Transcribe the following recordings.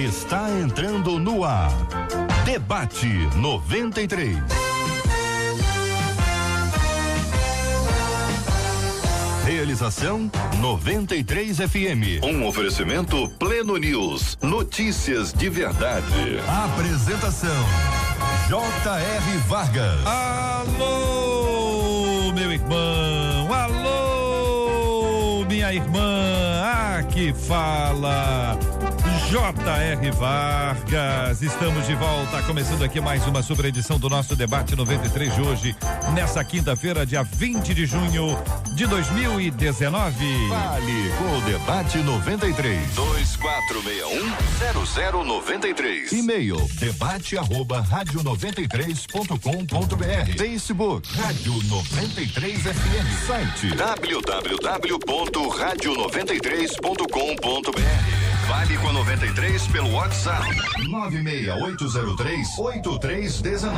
está entrando no ar. Debate 93. Realização 93 FM. Um oferecimento Pleno News. Notícias de verdade. Apresentação J.R. Vargas. Alô, meu irmão. Alô, minha irmã. Aqui fala J.R. Vargas. Estamos de volta, começando aqui mais uma sobre edição do nosso Debate 93 de hoje, nessa quinta-feira, dia 20 de junho de 2019. Fale com o Debate 93. 2461-0093. E-mail debate@radio93.com.br. Facebook Rádio 93 FM. Site www.radio93.com.br. Fale com a 93 pelo WhatsApp 96803-8319.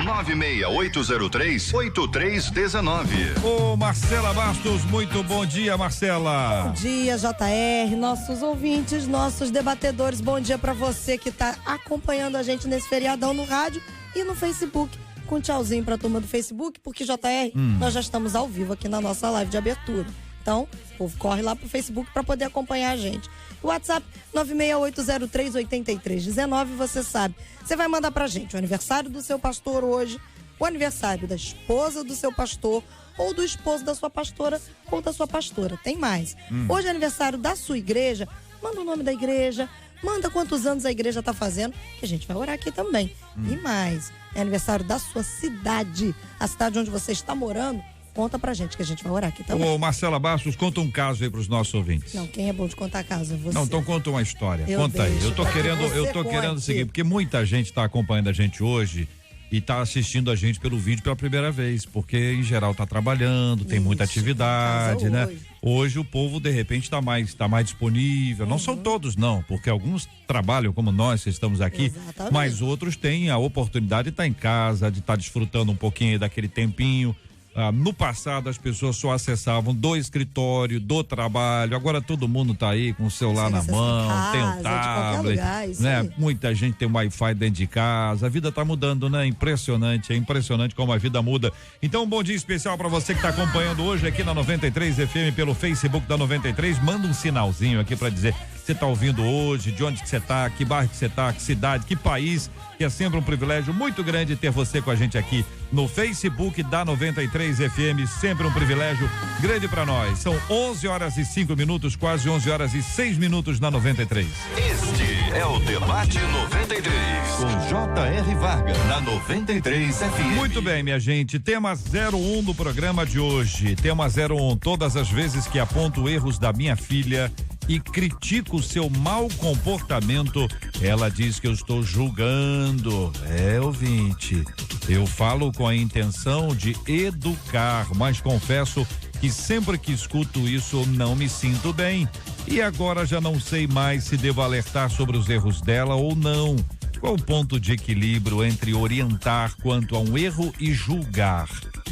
96803-8319. Ô, Marcela Bastos, muito bom dia, Marcela. Bom dia, JR, nossos ouvintes, nossos debatedores, bom dia pra você que tá acompanhando a gente nesse feriadão no rádio e no Facebook. Com um tchauzinho pra turma do Facebook, porque JR, nós já estamos ao vivo aqui na nossa live de abertura. Então, o povo corre lá pro Facebook pra poder acompanhar a gente. O WhatsApp 96803-8319, você sabe. Você vai mandar pra gente o aniversário do seu pastor hoje, o aniversário da esposa do seu pastor, ou do esposo da sua pastora, ou da sua pastora. Tem mais. Hoje é aniversário da sua igreja, manda o nome da igreja, manda quantos anos a igreja tá fazendo, que a gente vai orar aqui também. E mais, é aniversário da sua cidade, a cidade onde você está morando. Conta pra gente que a gente vai orar aqui também. Ô, Marcela Bastos, conta um caso aí pros nossos ouvintes. Não, quem é bom de contar caso é você. Não, então conta uma história. Eu conta aí. deixo Eu tô pra que querendo você o seguinte, porque muita gente tá acompanhando a gente hoje e tá assistindo a gente pelo vídeo pela primeira vez, porque em geral tá trabalhando, tem muita atividade, né? Hoje o povo de repente tá mais disponível. Não são todos não, porque alguns trabalham como nós que estamos aqui, mas outros têm a oportunidade de estar em casa, de estar desfrutando um pouquinho daquele tempinho. No passado as pessoas só acessavam do escritório, do trabalho, agora todo mundo tá aí com o celular na mão, tem um tablet, né? Muita gente tem um Wi-Fi dentro de casa, a vida tá mudando, né? É impressionante como a vida muda. Então, um bom dia especial para você que tá acompanhando hoje aqui na 93 FM pelo Facebook da 93, manda um sinalzinho aqui para dizer você tá ouvindo hoje, de onde que você tá, que bairro que você tá, que cidade, que país, que é sempre um privilégio muito grande ter você com a gente aqui no Facebook da 93 FM, sempre um privilégio grande para nós. São 11h05, quase 11h06 na 93. Este é o Debate 93 com J.R. Vargas na 93 FM. Muito bem, minha gente, tema 01 do programa de hoje. Tema 01, todas as vezes que aponto erros da minha filha e critico o seu mau comportamento, ela diz que eu estou julgando. Ouvinte, eu falo com a intenção de educar, mas confesso que sempre que escuto isso não me sinto bem. E agora já não sei mais se devo alertar sobre os erros dela ou não. Qual o ponto de equilíbrio entre orientar quanto a um erro e julgar?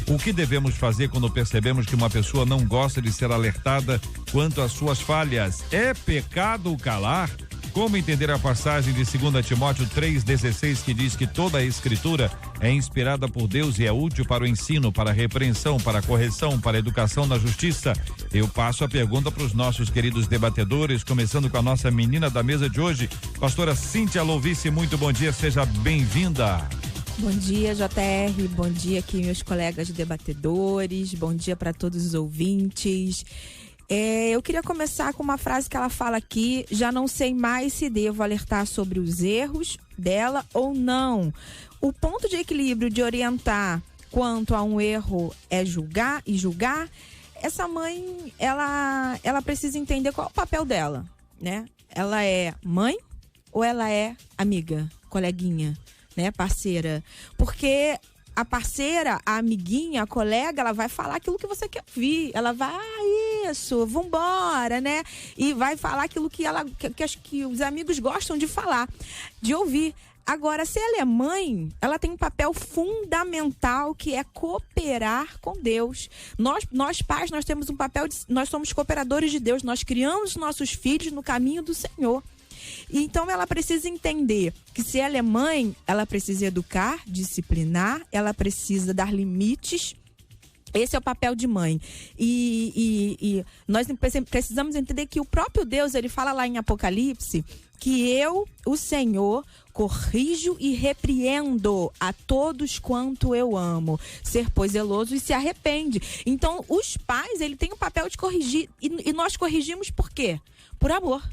O que devemos fazer quando percebemos que uma pessoa não gosta de ser alertada quanto às suas falhas? É pecado calar? Como entender a passagem de 2 Timóteo 3,16 que diz que toda a escritura é inspirada por Deus e é útil para o ensino, para a repreensão, para a correção, para a educação na justiça? Eu passo a pergunta para os nossos queridos debatedores, começando com a nossa menina da mesa de hoje, pastora Cíntia Louvice. Muito bom dia, seja bem-vinda. Bom dia, JR, bom dia aqui meus colegas debatedores, bom dia para todos os ouvintes. Eu queria começar com uma frase que ela fala aqui: já não sei mais se devo alertar sobre os erros dela ou não. O ponto de equilíbrio de orientar quanto a um erro é julgar e julgar. Essa mãe, ela precisa entender qual é o papel dela, né? Ela é mãe ou ela é amiga, coleguinha, né? Parceira. Porque a parceira, a amiguinha, a colega, ela vai falar aquilo que você quer ouvir. Ela vai, isso, vambora, né? E vai falar aquilo que que os amigos gostam de falar, de ouvir. Agora, se ela é mãe, ela tem um papel fundamental que é cooperar com Deus. Nós pais, nós temos um papel nós somos cooperadores de Deus, nós criamos nossos filhos no caminho do Senhor. Então ela precisa entender que se ela é mãe, ela precisa educar, disciplinar, ela precisa dar limites. Esse é o papel de mãe. E nós precisamos entender que o próprio Deus, ele fala lá em Apocalipse, que eu, o Senhor, corrijo e repreendo a todos quanto eu amo. Ser, pois, zeloso e se arrepende. Então, os pais, ele tem o papel de corrigir. E nós corrigimos por quê? Por amor.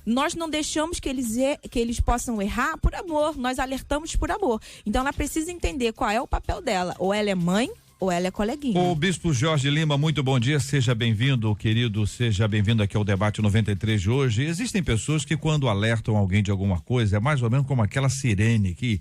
Nós não deixamos que eles possam errar por amor. Nós alertamos por amor. Então, ela precisa entender qual é o papel dela. Ou ela é mãe, ou ela é coleguinha. O Bispo Jorge Lima, muito bom dia, seja bem-vindo, querido, seja bem-vindo aqui ao debate 93 de hoje. Existem pessoas que quando alertam alguém de alguma coisa, é mais ou menos como aquela sirene que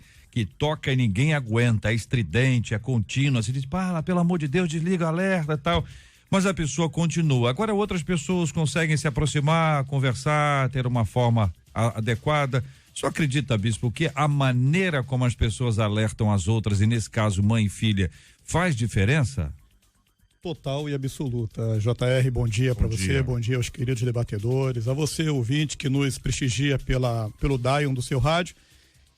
toca e ninguém aguenta, é estridente, é contínua, se diz, pelo amor de Deus, desliga o alerta e tal, mas a pessoa continua. Agora outras pessoas conseguem se aproximar, conversar, ter uma forma adequada. O senhor acredita, Bispo, que a maneira como as pessoas alertam as outras, e nesse caso mãe e filha, faz diferença? Total e absoluta. JR, bom dia para você, bom dia aos queridos debatedores, a você, ouvinte, que nos prestigia pelo Dion do seu rádio,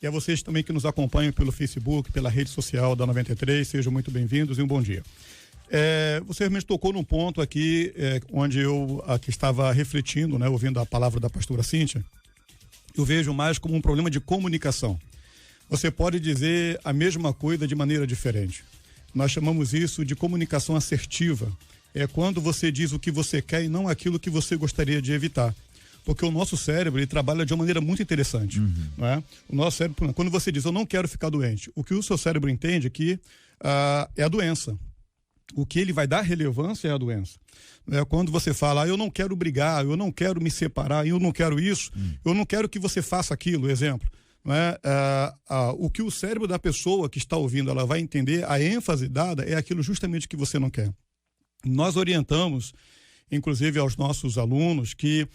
e a vocês também que nos acompanham pelo Facebook, pela rede social da 93, sejam muito bem-vindos e um bom dia. Você me tocou num ponto aqui, onde eu aqui estava refletindo, né, ouvindo a palavra da pastora Cíntia. Eu vejo mais como um problema de comunicação. Você pode dizer a mesma coisa de maneira diferente. Nós chamamos isso de comunicação assertiva. É quando você diz o que você quer e não aquilo que você gostaria de evitar. Porque o nosso cérebro, ele trabalha de uma maneira muito interessante. Não é? O nosso cérebro, quando você diz, eu não quero ficar doente, o que o seu cérebro entende é que é a doença. O que ele vai dar relevância é a doença. Quando você fala, eu não quero brigar, eu não quero me separar, eu não quero isso, eu não quero que você faça aquilo, exemplo. O que o cérebro da pessoa que está ouvindo, ela vai entender, a ênfase dada é aquilo justamente que você não quer. Nós orientamos, inclusive aos nossos alunos, que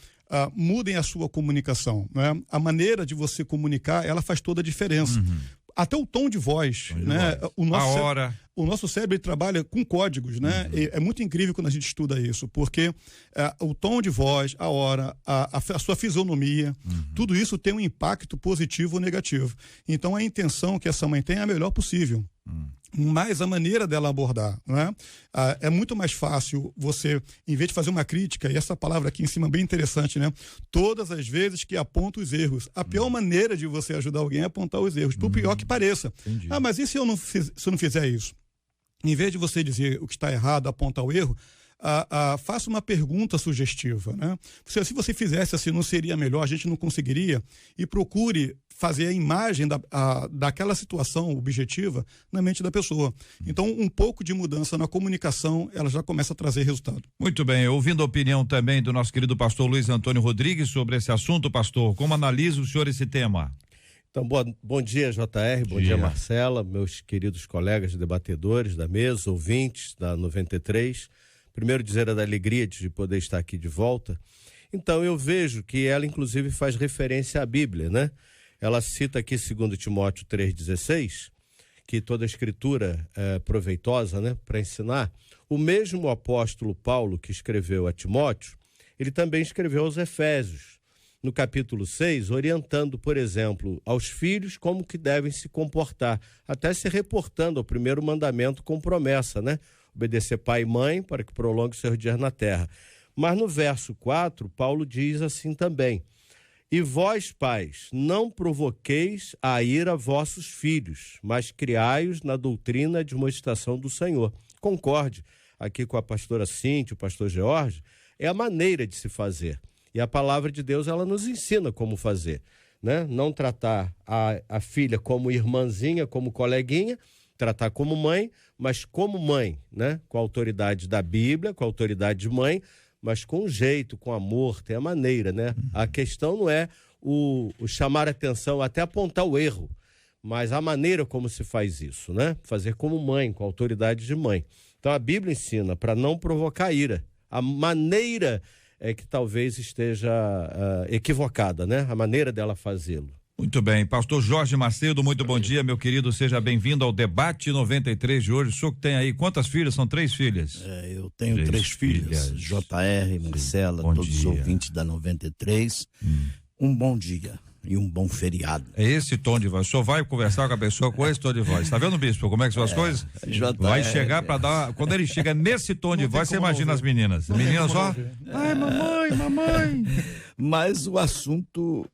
mudem a sua comunicação. A maneira de você comunicar, ela faz toda a diferença. Até o tom de voz, né? O nosso cérebro trabalha com códigos, né? É muito incrível quando a gente estuda isso, porque o tom de voz, a hora, a sua fisionomia, tudo isso tem um impacto positivo ou negativo. Então a intenção que essa mãe tem é a melhor possível. Mas a maneira dela abordar, não é? É muito mais fácil você, em vez de fazer uma crítica, e essa palavra aqui em cima é bem interessante, né? Todas as vezes que aponta os erros. A pior maneira de você ajudar alguém é apontar os erros, por pior que pareça. Entendi. Mas e se eu não fizer isso? Em vez de você dizer o que está errado, apontar o erro, faça uma pergunta sugestiva, né? Se você fizesse assim, não seria melhor, a gente não conseguiria, e procure fazer a imagem daquela situação objetiva na mente da pessoa. Então, um pouco de mudança na comunicação, ela já começa a trazer resultado. Muito bem, ouvindo a opinião também do nosso querido pastor Luiz Antônio Rodrigues sobre esse assunto, pastor, como analisa o senhor esse tema? Então, bom dia, JR, bom dia, Marcela, meus queridos colegas debatedores da mesa, ouvintes da 93. Primeiro dizer a da alegria de poder estar aqui de volta. Então, eu vejo que ela, inclusive, faz referência à Bíblia, né? Ela cita aqui 2 Timóteo 3,16, que toda a escritura é proveitosa, né, para ensinar. O mesmo apóstolo Paulo que escreveu a Timóteo, ele também escreveu aos Efésios, no capítulo 6, orientando, por exemplo, aos filhos como que devem se comportar, até se reportando ao primeiro mandamento com promessa, né? Obedecer pai e mãe para que prolongue seus dias na terra. Mas no verso 4, Paulo diz assim também: e vós, pais, não provoqueis a ira vossos filhos, mas criai-os na doutrina de admoestação do Senhor. Concorde aqui com a pastora Cíntia, o pastor Jorge, é a maneira de se fazer. E a palavra de Deus, ela nos ensina como fazer, né? Não tratar a filha como irmãzinha, como coleguinha, tratar como mãe, mas como mãe, né? Com a autoridade da Bíblia, com a autoridade de mãe, mas com jeito, com amor, tem a maneira, né? A questão não é o chamar a atenção, até apontar o erro, mas a maneira como se faz isso, né? Fazer como mãe, com a autoridade de mãe. Então a Bíblia ensina para não provocar ira. A maneira é que talvez esteja equivocada, né? A maneira dela fazê-lo. Muito bem, pastor Jorge Macedo, muito bom dia, meu querido, seja bem-vindo ao debate 93 de hoje. O senhor que tem aí, quantas filhas? São 3 filhas? Eu tenho três filhas, JR, Marcela, todos os ouvintes da 93. um bom dia e um bom feriado. É esse tom de voz. O senhor vai conversar com a pessoa com esse tom de voz. Tá vendo, bispo, como é que são as coisas? Vai chegar para dar. Quando ele chega nesse tom de voz, você imagina as meninas. Meninas só. Ai, mamãe. Mas o assunto,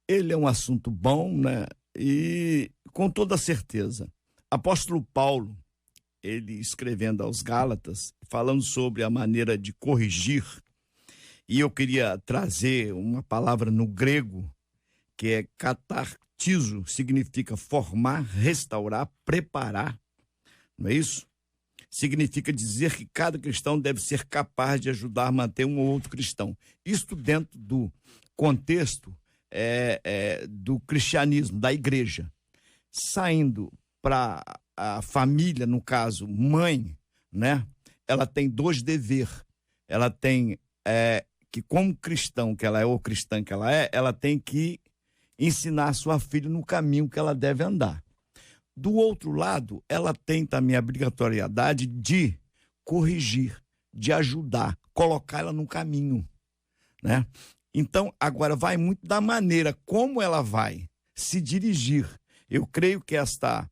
ele é um assunto bom, né? E com toda certeza. Apóstolo Paulo, ele escrevendo aos Gálatas, falando sobre a maneira de corrigir, e eu queria trazer uma palavra no grego, que é catartizo, significa formar, restaurar, preparar, não é isso? Significa dizer que cada cristão deve ser capaz de ajudar a manter um ou outro cristão. Isto dentro do contexto do cristianismo, da igreja. Saindo para a família, no caso, mãe, né? Ela tem 2 deveres. Ela tem que, como cristão que ela é, ou cristã que ela tem que ensinar a sua filha no caminho que ela deve andar. Do outro lado, ela tem também a obrigatoriedade de corrigir, de ajudar, colocar ela no caminho, né? Então, agora vai muito da maneira como ela vai se dirigir. Eu creio que esta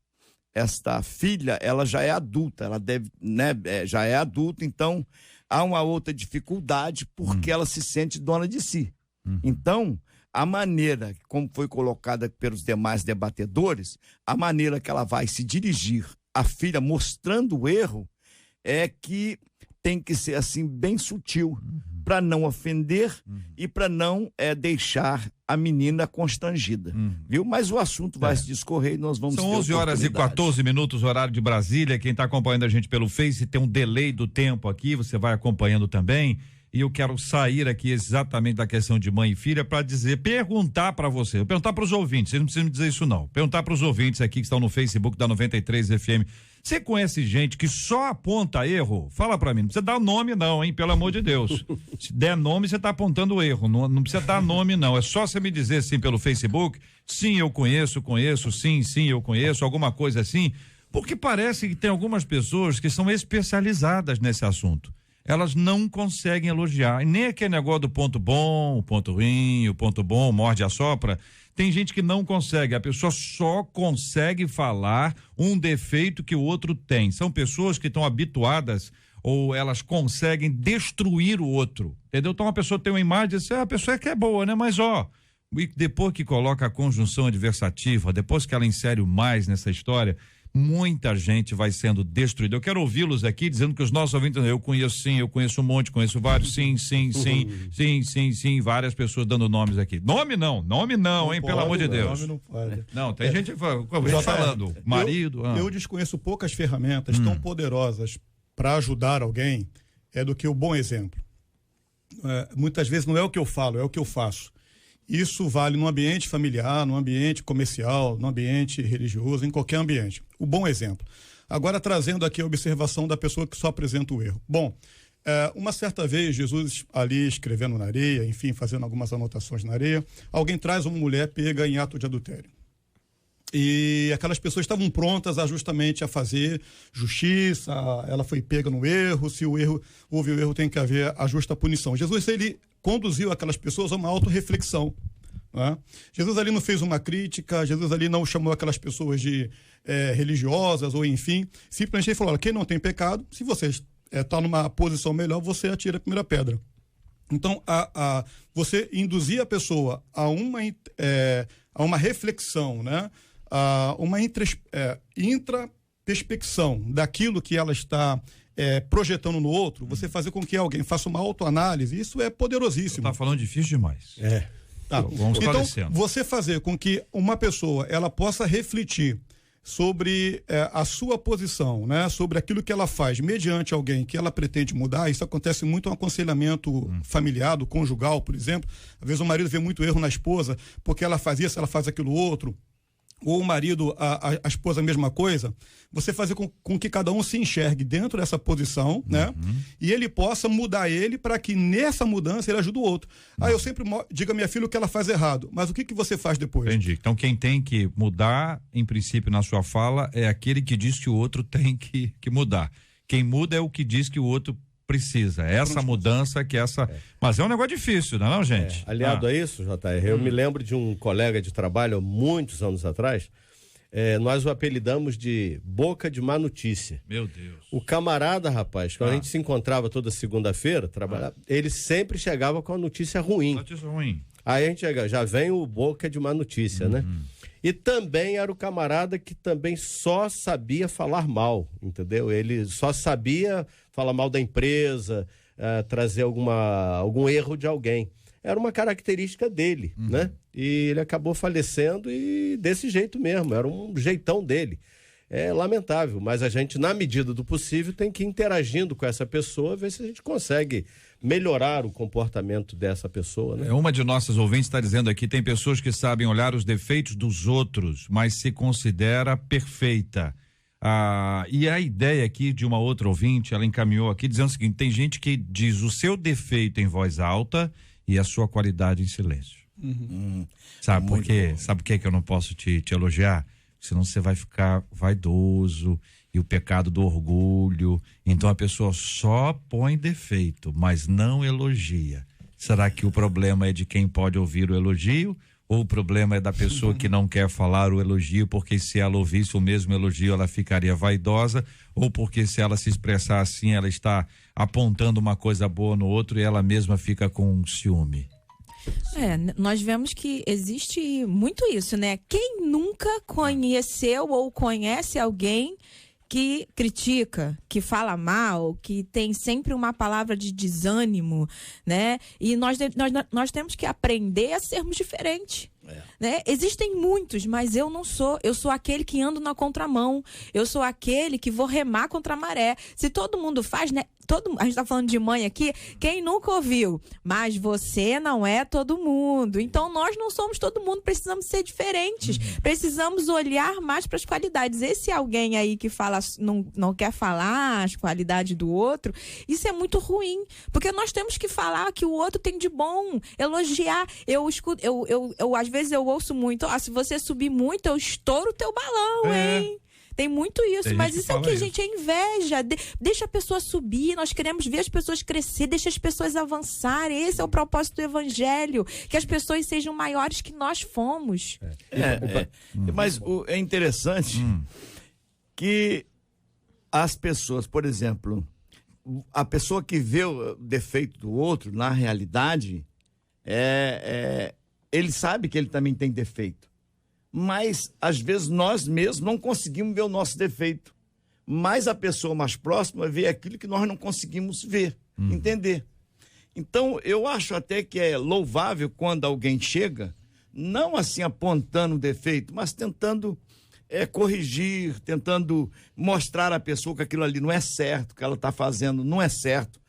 filha, ela já é adulta, ela deve, né, já é adulta, então há uma outra dificuldade porque ela se sente dona de si. Então, a maneira, como foi colocada pelos demais debatedores, a maneira que ela vai se dirigir à filha mostrando o erro é que tem que ser assim bem sutil, para não ofender e para não deixar a menina constrangida, viu? Mas o assunto vai se discorrer e nós vamos ter oportunidade. São 11h14, horário de Brasília. Quem está acompanhando a gente pelo Face tem um delay do tempo aqui, você vai acompanhando também. E eu quero sair aqui exatamente da questão de mãe e filha para perguntar para você, perguntar para os ouvintes, vocês não precisam me dizer isso não, perguntar para os ouvintes aqui que estão no Facebook da 93 FM. Você conhece gente que só aponta erro? Fala para mim, não precisa dar nome não, hein, pelo amor de Deus. Se der nome, você tá apontando erro, não precisa dar nome não, é só você me dizer assim pelo Facebook, sim, eu conheço, sim, eu conheço, alguma coisa assim, porque parece que tem algumas pessoas que são especializadas nesse assunto. Elas não conseguem elogiar, e nem aquele negócio do ponto bom, o ponto ruim, o ponto bom, morde a sopra. Tem gente que não consegue, a pessoa só consegue falar um defeito que o outro tem. São pessoas que estão habituadas ou elas conseguem destruir o outro, entendeu? Então a pessoa tem uma imagem e diz, a pessoa é que é boa, né? Mas e depois que coloca a conjunção adversativa, depois que ela insere o mais nessa história, muita gente vai sendo destruída. Eu quero ouvi-los aqui dizendo que os nossos ouvintes, eu conheço um monte, conheço vários, sim, várias pessoas dando nomes aqui. Nome não, hein, pelo amor de Deus. Nome não pode. Não, tem gente falando, marido. Eu desconheço poucas ferramentas tão poderosas para ajudar alguém do que o bom exemplo. Muitas vezes não é o que eu falo, é o que eu faço. Isso vale no ambiente familiar, no ambiente comercial, no ambiente religioso, em qualquer ambiente. O bom exemplo. Agora, trazendo aqui a observação da pessoa que só apresenta o erro. Bom, uma certa vez, Jesus ali escrevendo na areia, enfim, fazendo algumas anotações na areia, alguém traz uma mulher pega em ato de adultério. E aquelas pessoas estavam prontas justamente a fazer justiça, ela foi pega no erro, se houve o erro, tem que haver a justa punição. Jesus, ele conduziu aquelas pessoas a uma autorreflexão, né? Jesus ali não fez uma crítica, Jesus ali não chamou aquelas pessoas de religiosas ou enfim, simplesmente falou, quem não tem pecado, se você está numa posição melhor, você atira a primeira pedra. Então, você induzir a pessoa a uma reflexão, né? Uma intraperspecção daquilo que ela está projetando no outro, você fazer com que alguém faça uma autoanálise, isso é poderosíssimo. Tá falando difícil demais. Vamos então, você fazer com que uma pessoa ela possa refletir sobre a sua posição, né? Sobre aquilo que ela faz mediante alguém que ela pretende mudar. Isso acontece muito no aconselhamento familiar, do conjugal, por exemplo. Às vezes o marido vê muito erro na esposa porque ela faz isso, ela faz aquilo outro. Ou o marido, a esposa, a mesma coisa. Você fazer com que cada um se enxergue dentro dessa posição, né? E ele possa mudar ele para que nessa mudança ele ajude o outro. Eu sempre digo a minha filha o que ela faz errado, mas o que você faz depois? Entendi. Então quem tem que mudar, em princípio, na sua fala, é aquele que diz que o outro tem que mudar. Quem muda é o que diz que o outro precisa. Essa mudança que essa... Mas é um negócio difícil, não é não, gente? Aliado a isso, JR, eu me lembro de um colega de trabalho há muitos anos atrás, nós o apelidamos de boca de má notícia. Meu Deus. O camarada, rapaz, quando a gente se encontrava toda segunda-feira, ele sempre chegava com a notícia ruim. Notícia ruim. Aí a gente já vem o boca de má notícia, né? E também era o camarada que também só sabia falar mal, entendeu? Ele só sabia falar mal da empresa, trazer algum erro de alguém. Era uma característica dele, né? E ele acabou falecendo e desse jeito mesmo, era um jeitão dele. É lamentável, mas a gente, na medida do possível, tem que ir interagindo com essa pessoa, ver se a gente consegue melhorar o comportamento dessa pessoa, né? Uma de nossas ouvintes está dizendo aqui, tem pessoas que sabem olhar os defeitos dos outros, mas se considera perfeita. E a ideia aqui de uma outra ouvinte, ela encaminhou aqui dizendo o seguinte, tem gente que diz o seu defeito em voz alta e a sua qualidade em silêncio. Sabe por quê? Sabe por que eu não posso te elogiar? Senão você vai ficar vaidoso e o pecado do orgulho. Então a pessoa só põe defeito, mas não elogia. Será que o problema é de quem pode ouvir o elogio? Ou o problema é da pessoa que não quer falar o elogio, porque se ela ouvisse o mesmo elogio, ela ficaria vaidosa? Ou porque se ela se expressar assim, ela está apontando uma coisa boa no outro e ela mesma fica com ciúme? Nós vemos que existe muito isso, né? Quem nunca conheceu ou conhece alguém que critica, que fala mal, que tem sempre uma palavra de desânimo, né? E nós temos que aprender a sermos diferentes. Né? Existem muitos, mas eu não sou. Eu sou aquele que ando na contramão. Eu sou aquele que vou remar contra a maré. Se todo mundo faz, né? A gente tá falando de mãe aqui, quem nunca ouviu? Mas você não é todo mundo. Então nós não somos todo mundo, precisamos ser diferentes. Precisamos olhar mais para as qualidades. Esse alguém aí que fala, não quer falar as qualidades do outro, isso é muito ruim. Porque nós temos que falar que o outro tem de bom, elogiar. Eu escuto, às vezes eu ouço muito, se você subir muito, eu estouro o teu balão, hein? Tem muito isso, tem mas isso é o que, gente, é inveja. Deixa a pessoa subir, nós queremos ver as pessoas crescer, deixa as pessoas avançarem. Esse é o propósito do evangelho, que as pessoas sejam maiores que nós fomos. Mas é interessante que as pessoas, por exemplo, a pessoa que vê o defeito do outro, na realidade, ele sabe que ele também tem defeito. Mas, às vezes, nós mesmos não conseguimos ver o nosso defeito. Mas a pessoa mais próxima vê aquilo que nós não conseguimos ver, entender. Então, eu acho até que é louvável quando alguém chega, não assim apontando o defeito, mas tentando corrigir, tentando mostrar à pessoa que aquilo ali não é certo, que ela está fazendo não é certo.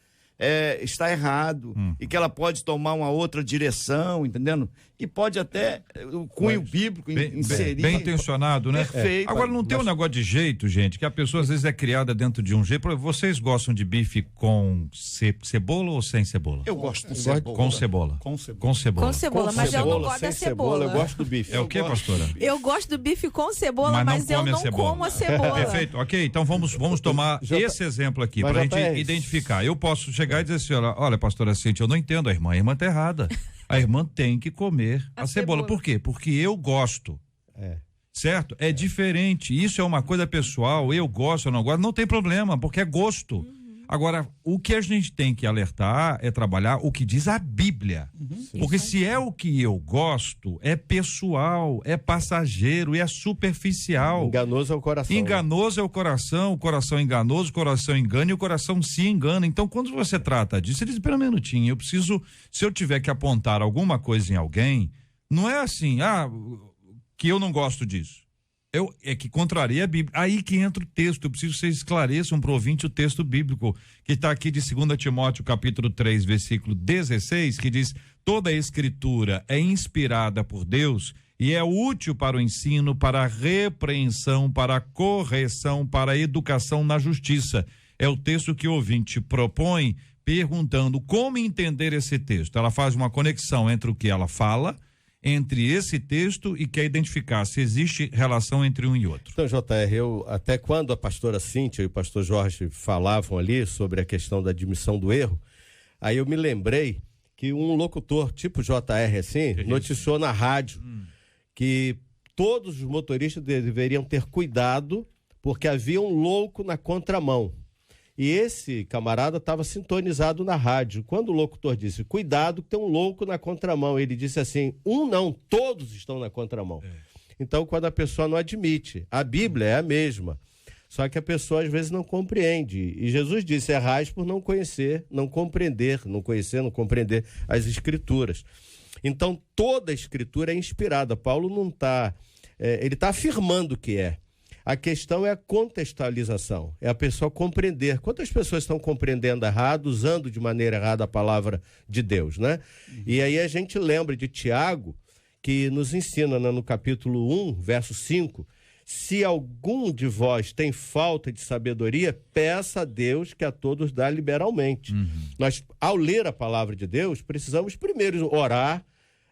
Está errado e que ela pode tomar uma outra direção, entendendo? E pode até o cunho bíblico inserir. Bem intencionado, né? Perfeito. Agora, não tem um negócio de jeito, gente, que a pessoa às vezes é criada dentro de um jeito. Vocês gostam de bife com cebola ou sem cebola? Eu gosto com cebola. Com cebola. Com cebola. Com cebola. Com cebola, mas eu não gosto da cebola. Eu gosto do bife. É o que, pastora? Eu gosto do bife com cebola, mas eu não como a cebola. Perfeito, ok, então vamos tomar esse exemplo aqui pra gente identificar. Eu posso chegar e dizer assim, olha, pastora Cíntia, eu não entendo, a irmã tá errada. A irmã tem que comer a cebola. Por quê? Porque eu gosto. Certo? É diferente. Isso é uma coisa pessoal. Eu gosto, eu não gosto. Não tem problema, porque é gosto. Agora, o que a gente tem que alertar é trabalhar o que diz a Bíblia. Porque se é o que eu gosto, é pessoal, é passageiro, é superficial. Enganoso é o coração. Enganoso é o coração enganoso, o coração engana e o coração se engana. Então, quando você trata disso, você diz, espera um minutinho, eu preciso, se eu tiver que apontar alguma coisa em alguém, não é assim, que eu não gosto disso. É que contraria a Bíblia. Aí que entra o texto. Eu preciso que vocês esclareçam para o ouvinte o texto bíblico que está aqui de 2 Timóteo, capítulo 3, versículo 16, que diz: toda a escritura é inspirada por Deus e é útil para o ensino, para a repreensão, para a correção, para a educação na justiça. É o texto que o ouvinte propõe, perguntando como entender esse texto. Ela faz uma conexão entre o que ela fala entre esse texto e quer identificar se existe relação entre um e outro. Então, JR, até quando a pastora Cíntia e o pastor Jorge falavam ali sobre a questão da admissão do erro, aí eu me lembrei que um locutor tipo JR assim, noticiou na rádio que todos os motoristas deveriam ter cuidado porque havia um louco na contramão. E esse camarada estava sintonizado na rádio. Quando o locutor disse, cuidado que tem um louco na contramão, ele disse assim, não, todos estão na contramão. Então, quando a pessoa não admite, a Bíblia é a mesma, só que a pessoa às vezes não compreende. E Jesus disse, errais por não conhecer, não compreender, não conhecer, não compreender as Escrituras. Então, toda a Escritura é inspirada. Paulo não está... ele está afirmando que é. A questão é a contextualização, é a pessoa compreender. Quantas pessoas estão compreendendo errado, usando de maneira errada a palavra de Deus, né? E aí a gente lembra de Tiago, que nos ensina, né, no capítulo 1, verso 5, se algum de vós tem falta de sabedoria, peça a Deus que a todos dá liberalmente. Nós, ao ler a palavra de Deus, precisamos primeiro orar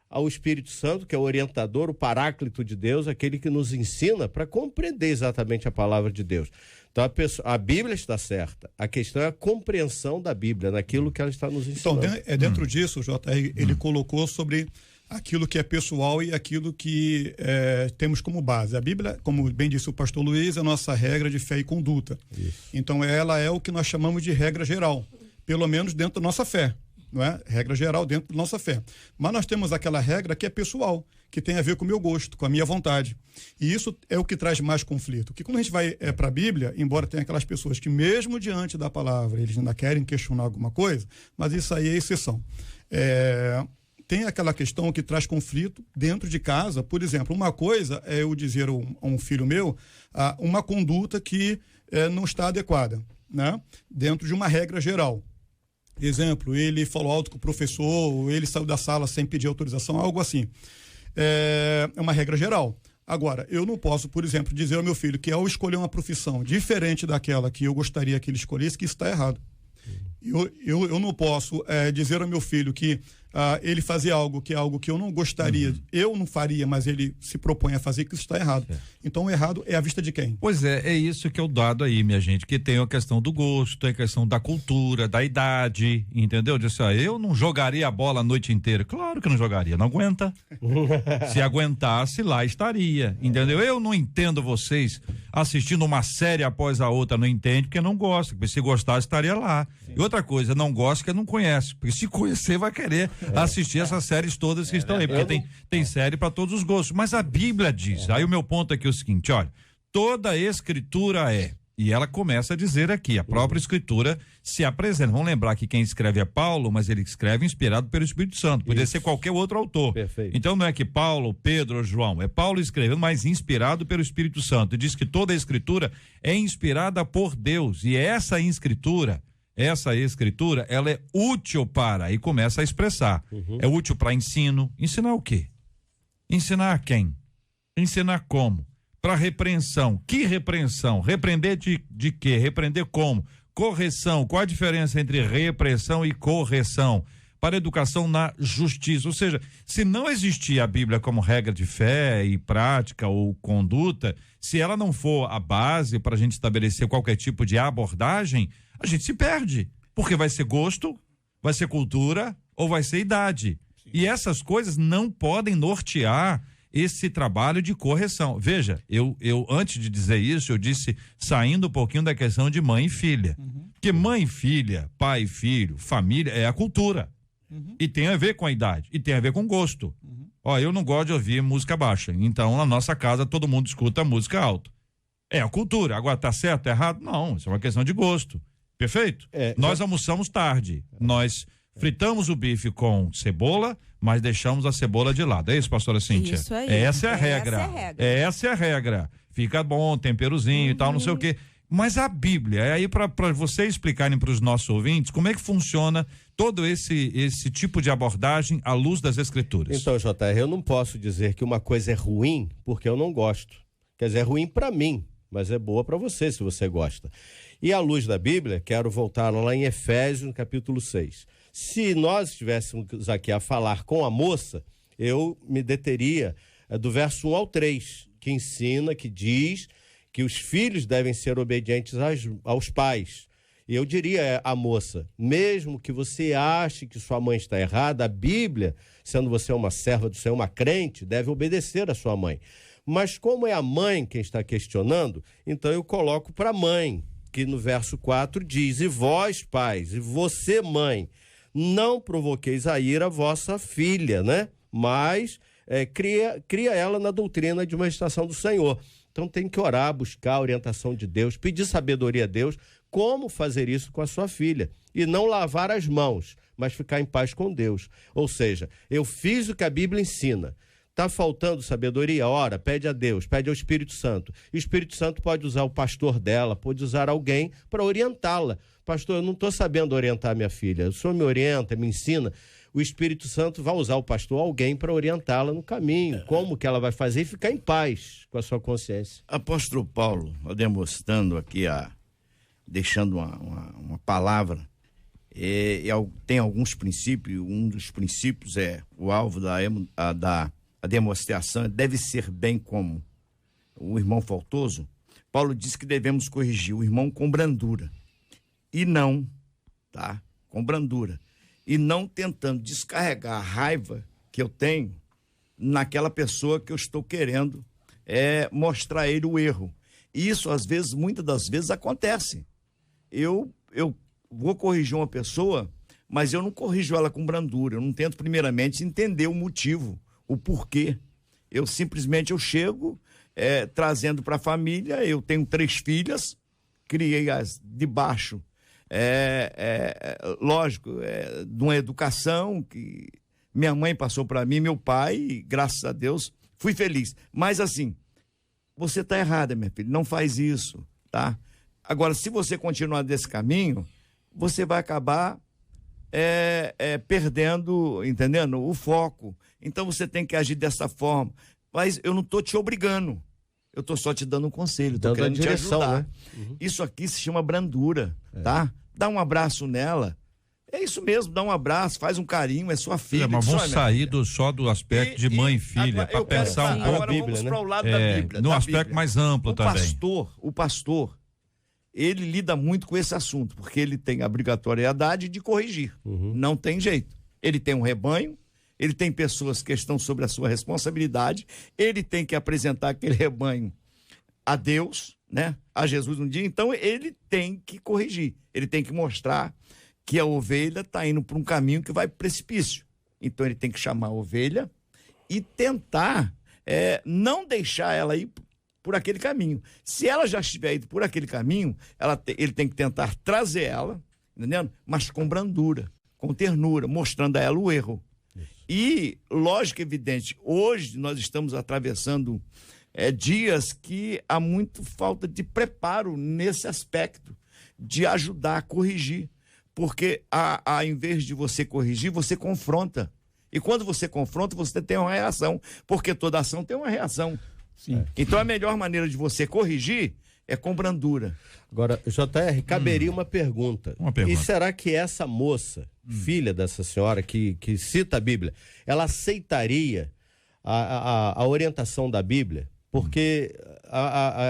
ao Espírito Santo, que é o orientador, o paráclito de Deus, aquele que nos ensina para compreender exatamente a palavra de Deus. Então, a Bíblia está certa. A questão é a compreensão da Bíblia, naquilo que ela está nos ensinando. Então, dentro disso, o JR, ele colocou sobre aquilo que é pessoal e aquilo que temos como base. A Bíblia, como bem disse o pastor Luiz, é a nossa regra de fé e conduta. Isso. Então, ela é o que nós chamamos de regra geral, pelo menos dentro da nossa fé. Não é? Regra geral dentro da nossa fé. Mas nós temos aquela regra que é pessoal, que tem a ver com o meu gosto, com a minha vontade. E isso é o que traz mais conflito. Porque quando a gente vai para a Bíblia, embora tenha aquelas pessoas que mesmo diante da palavra, eles ainda querem questionar alguma coisa, mas isso aí é exceção. Tem aquela questão que traz conflito dentro de casa. Por exemplo, uma coisa é eu dizer a um filho meu uma conduta que não está adequada, né? Dentro de uma regra geral. Exemplo, ele falou alto com o professor, ou ele saiu da sala sem pedir autorização, algo assim. É uma regra geral. Agora, eu não posso, por exemplo, dizer ao meu filho que ao escolher uma profissão diferente daquela que eu gostaria que ele escolhesse, que isso está errado. Eu não posso dizer ao meu filho que ele fazer algo que eu não gostaria, eu não faria, mas ele se propõe a fazer, que isso está errado. Então, o errado é à vista de quem? Pois é isso que é o dado aí, minha gente, que tem a questão do gosto, tem a questão da cultura, da idade, entendeu? Disse, eu não jogaria a bola a noite inteira. Claro que não jogaria, não aguenta. Se aguentasse, lá estaria, entendeu? Eu não entendo vocês assistindo uma série após a outra, não entende porque não gosta, porque se gostasse estaria lá. E outra coisa, não gosta porque não conhece, porque se conhecer vai querer assistir essas séries todas que estão aí, porque tem série para todos os gostos, mas a Bíblia diz, aí o meu ponto aqui é o seguinte, olha, toda a escritura e ela começa a dizer aqui, a própria escritura se apresenta, vamos lembrar que quem escreve é Paulo, mas ele escreve inspirado pelo Espírito Santo, poderia ser qualquer outro autor. Perfeito. Então não é que Paulo, Pedro ou João, é Paulo escrevendo, mas inspirado pelo Espírito Santo, e diz que toda a escritura é inspirada por Deus, e essa escritura, ela é útil para, e começa a expressar, é útil para ensino. Ensinar o quê? Ensinar a quem? Ensinar como? Para repreensão. Que repreensão? Repreender de quê? Repreender como? Correção. Qual a diferença entre repreensão e correção? Para educação na justiça. Ou seja, se não existir a Bíblia como regra de fé e prática ou conduta, se ela não for a base para a gente estabelecer qualquer tipo de abordagem, a gente se perde, porque vai ser gosto, vai ser cultura ou vai ser idade. Sim. E essas coisas não podem nortear esse trabalho de correção. Veja, eu antes de dizer isso, eu disse saindo um pouquinho da questão de mãe e filha. Porque mãe e filha, pai e filho, família é a cultura. E tem a ver com a idade, e tem a ver com gosto. Eu não gosto de ouvir música baixa, então na nossa casa todo mundo escuta música alta. É a cultura. Agora tá certo, errado? Não, isso é uma questão de gosto. Perfeito? Nós almoçamos tarde, nós fritamos o bife com cebola, mas deixamos a cebola de lado. É isso, pastora Cíntia? Isso aí. Essa é a regra. Essa é a regra. Fica bom, temperozinho e tal, não sei o quê. Mas a Bíblia, é aí para vocês explicarem para os nossos ouvintes como é que funciona todo esse tipo de abordagem à luz das Escrituras. Então, JR, eu não posso dizer que uma coisa é ruim porque eu não gosto. Quer dizer, é ruim para mim, mas é boa para você se você gosta. E à luz da Bíblia, quero voltar lá em Efésios, no capítulo 6. Se nós estivéssemos aqui a falar com a moça, eu me deteria do verso 1 ao 3, que ensina, que diz que os filhos devem ser obedientes aos pais. E eu diria à moça, mesmo que você ache que sua mãe está errada, a Bíblia, sendo você uma serva do Senhor, uma crente, deve obedecer à sua mãe. Mas como é a mãe quem está questionando, então eu coloco para a mãe, que no verso 4 diz: e vós, pais, e você, mãe, não provoqueis a ira a vossa filha, né? Mas cria ela na doutrina de uma estação do Senhor. Então tem que orar, buscar a orientação de Deus, pedir sabedoria a Deus, como fazer isso com a sua filha. E não lavar as mãos, mas ficar em paz com Deus. Ou seja, eu fiz o que a Bíblia ensina. Está faltando sabedoria? Ora, pede a Deus, pede ao Espírito Santo. O Espírito Santo pode usar o pastor dela, pode usar alguém para orientá-la. Pastor, eu não estou sabendo orientar minha filha. O senhor me orienta, me ensina. O Espírito Santo vai usar o pastor, alguém, para orientá-la no caminho. Como que ela vai fazer e ficar em paz com a sua consciência. Apóstolo Paulo, demonstrando aqui, deixando uma palavra, tem alguns princípios. Um dos princípios é o alvo da demonstração deve ser bem como o irmão faltoso. Paulo diz que devemos corrigir o irmão com brandura e não, com brandura, e não tentando descarregar a raiva que eu tenho naquela pessoa que eu estou querendo mostrar a ele o erro. E isso, às vezes, muitas das vezes acontece. Eu vou corrigir uma pessoa, mas eu não corrijo ela com brandura. Eu não tento, primeiramente, entender o motivo, o porquê. Eu simplesmente chego trazendo para a família. Eu tenho 3 filhas, criei-as debaixo, lógico, de uma educação que minha mãe passou para mim, meu pai, e, graças a Deus, fui feliz. Mas assim, você está errada, minha filha, não faz isso, tá? Agora, se você continuar desse caminho, você vai acabar perdendo, entendendo? O foco. Então você tem que agir dessa forma. Mas eu não estou te obrigando. Eu estou só te dando um conselho, estou querendo te ajudar. Né? Uhum. Isso aqui se chama brandura, tá? Dá um abraço nela. É isso mesmo, dá um abraço, faz um carinho, é sua filha. Mas vamos sair só do aspecto de mãe e filha, para pensar um pouco. Agora vamos para o lado da Bíblia. No aspecto mais amplo também. O pastor, ele lida muito com esse assunto, porque ele tem a obrigatoriedade de corrigir. Uhum. Não tem jeito. Ele tem um rebanho, ele tem pessoas que estão sobre a sua responsabilidade, ele tem que apresentar aquele rebanho a Deus, né? A Jesus um dia. Então ele tem que corrigir, ele tem que mostrar que a ovelha está indo para um caminho que vai para o precipício. Então ele tem que chamar a ovelha e tentar não deixar ela ir por aquele caminho. Se ela já estiver indo por aquele caminho, ele tem que tentar trazer ela, entendendo? Mas com brandura, com ternura, mostrando a ela o erro. Isso. E, lógico, evidente, hoje nós estamos atravessando dias que há muito falta de preparo nesse aspecto, de ajudar a corrigir. Porque, ao invés de você corrigir, você confronta. E quando você confronta, você tem uma reação. Porque toda ação tem uma reação. Sim. Então, a melhor maneira de você corrigir é com brandura. Agora, JR, caberia uma pergunta. E será que essa moça, filha dessa senhora que cita a Bíblia, ela aceitaria a orientação da Bíblia? Porque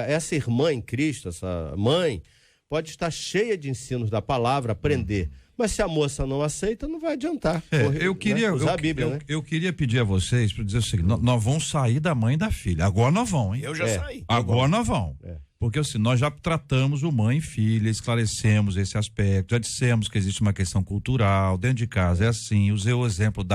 essa irmã em Cristo, essa mãe, pode estar cheia de ensinos da palavra, aprender. Mas se a moça não aceita, não vai adiantar. Eu queria usar a Bíblia, né? Eu queria pedir a vocês para dizer o seguinte: nós vamos sair da mãe e da filha. Agora nós vamos, hein? Eu já saí. Agora nós vamos. Porque assim, nós já tratamos o mãe e filha, esclarecemos esse aspecto, já dissemos que existe uma questão cultural, dentro de casa é assim, usei o exemplo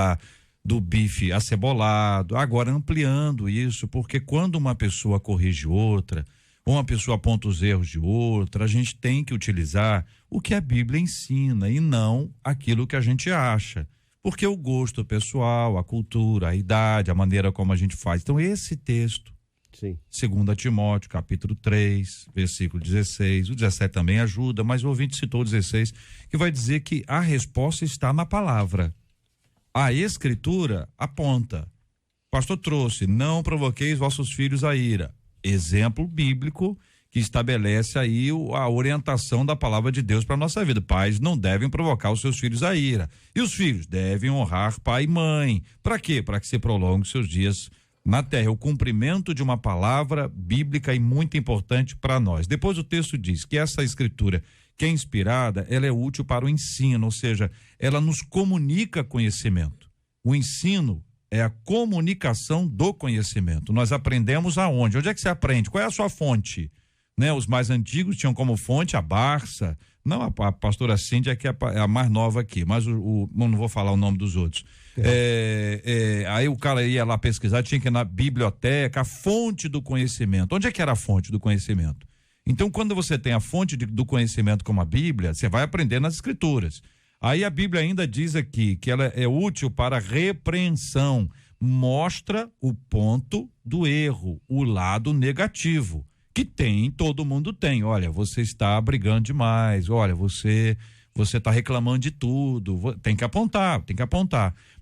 do bife acebolado, agora ampliando isso, porque quando uma pessoa corrige outra, ou uma pessoa aponta os erros de outra, a gente tem que utilizar o que a Bíblia ensina e não aquilo que a gente acha. Porque o gosto pessoal, a cultura, a idade, a maneira como a gente faz. Então, esse texto, sim. 2 Timóteo, capítulo 3, versículo 16, o 17 também ajuda, mas o ouvinte citou o 16, que vai dizer que a resposta está na palavra. A Escritura aponta. O pastor trouxe: não provoqueis vossos filhos a ira. Exemplo bíblico que estabelece aí a orientação da palavra de Deus para nossa vida. Pais não devem provocar os seus filhos a ira. E os filhos devem honrar pai e mãe. Para quê? Para que se prolongue os seus dias na terra. O cumprimento de uma palavra bíblica e muito importante para nós. Depois o texto diz que essa escritura que é inspirada, ela é útil para o ensino, ou seja, ela nos comunica conhecimento. O ensino é a comunicação do conhecimento. Nós aprendemos aonde? Onde é que você aprende? Qual é a sua fonte? Né? Os mais antigos tinham como fonte a Barça, não a pastora Cíntia, que é a mais nova aqui, mas não vou falar o nome dos outros. Aí o cara ia lá pesquisar, tinha que ir na biblioteca, a fonte do conhecimento. Onde é que era a fonte do conhecimento? Então, quando você tem a fonte do conhecimento como a Bíblia, você vai aprender nas Escrituras. Aí a Bíblia ainda diz aqui que ela é útil para repreensão, mostra o ponto do erro, o lado negativo, que todo mundo tem. Olha, você está brigando demais, olha, você está reclamando de tudo, tem que apontar.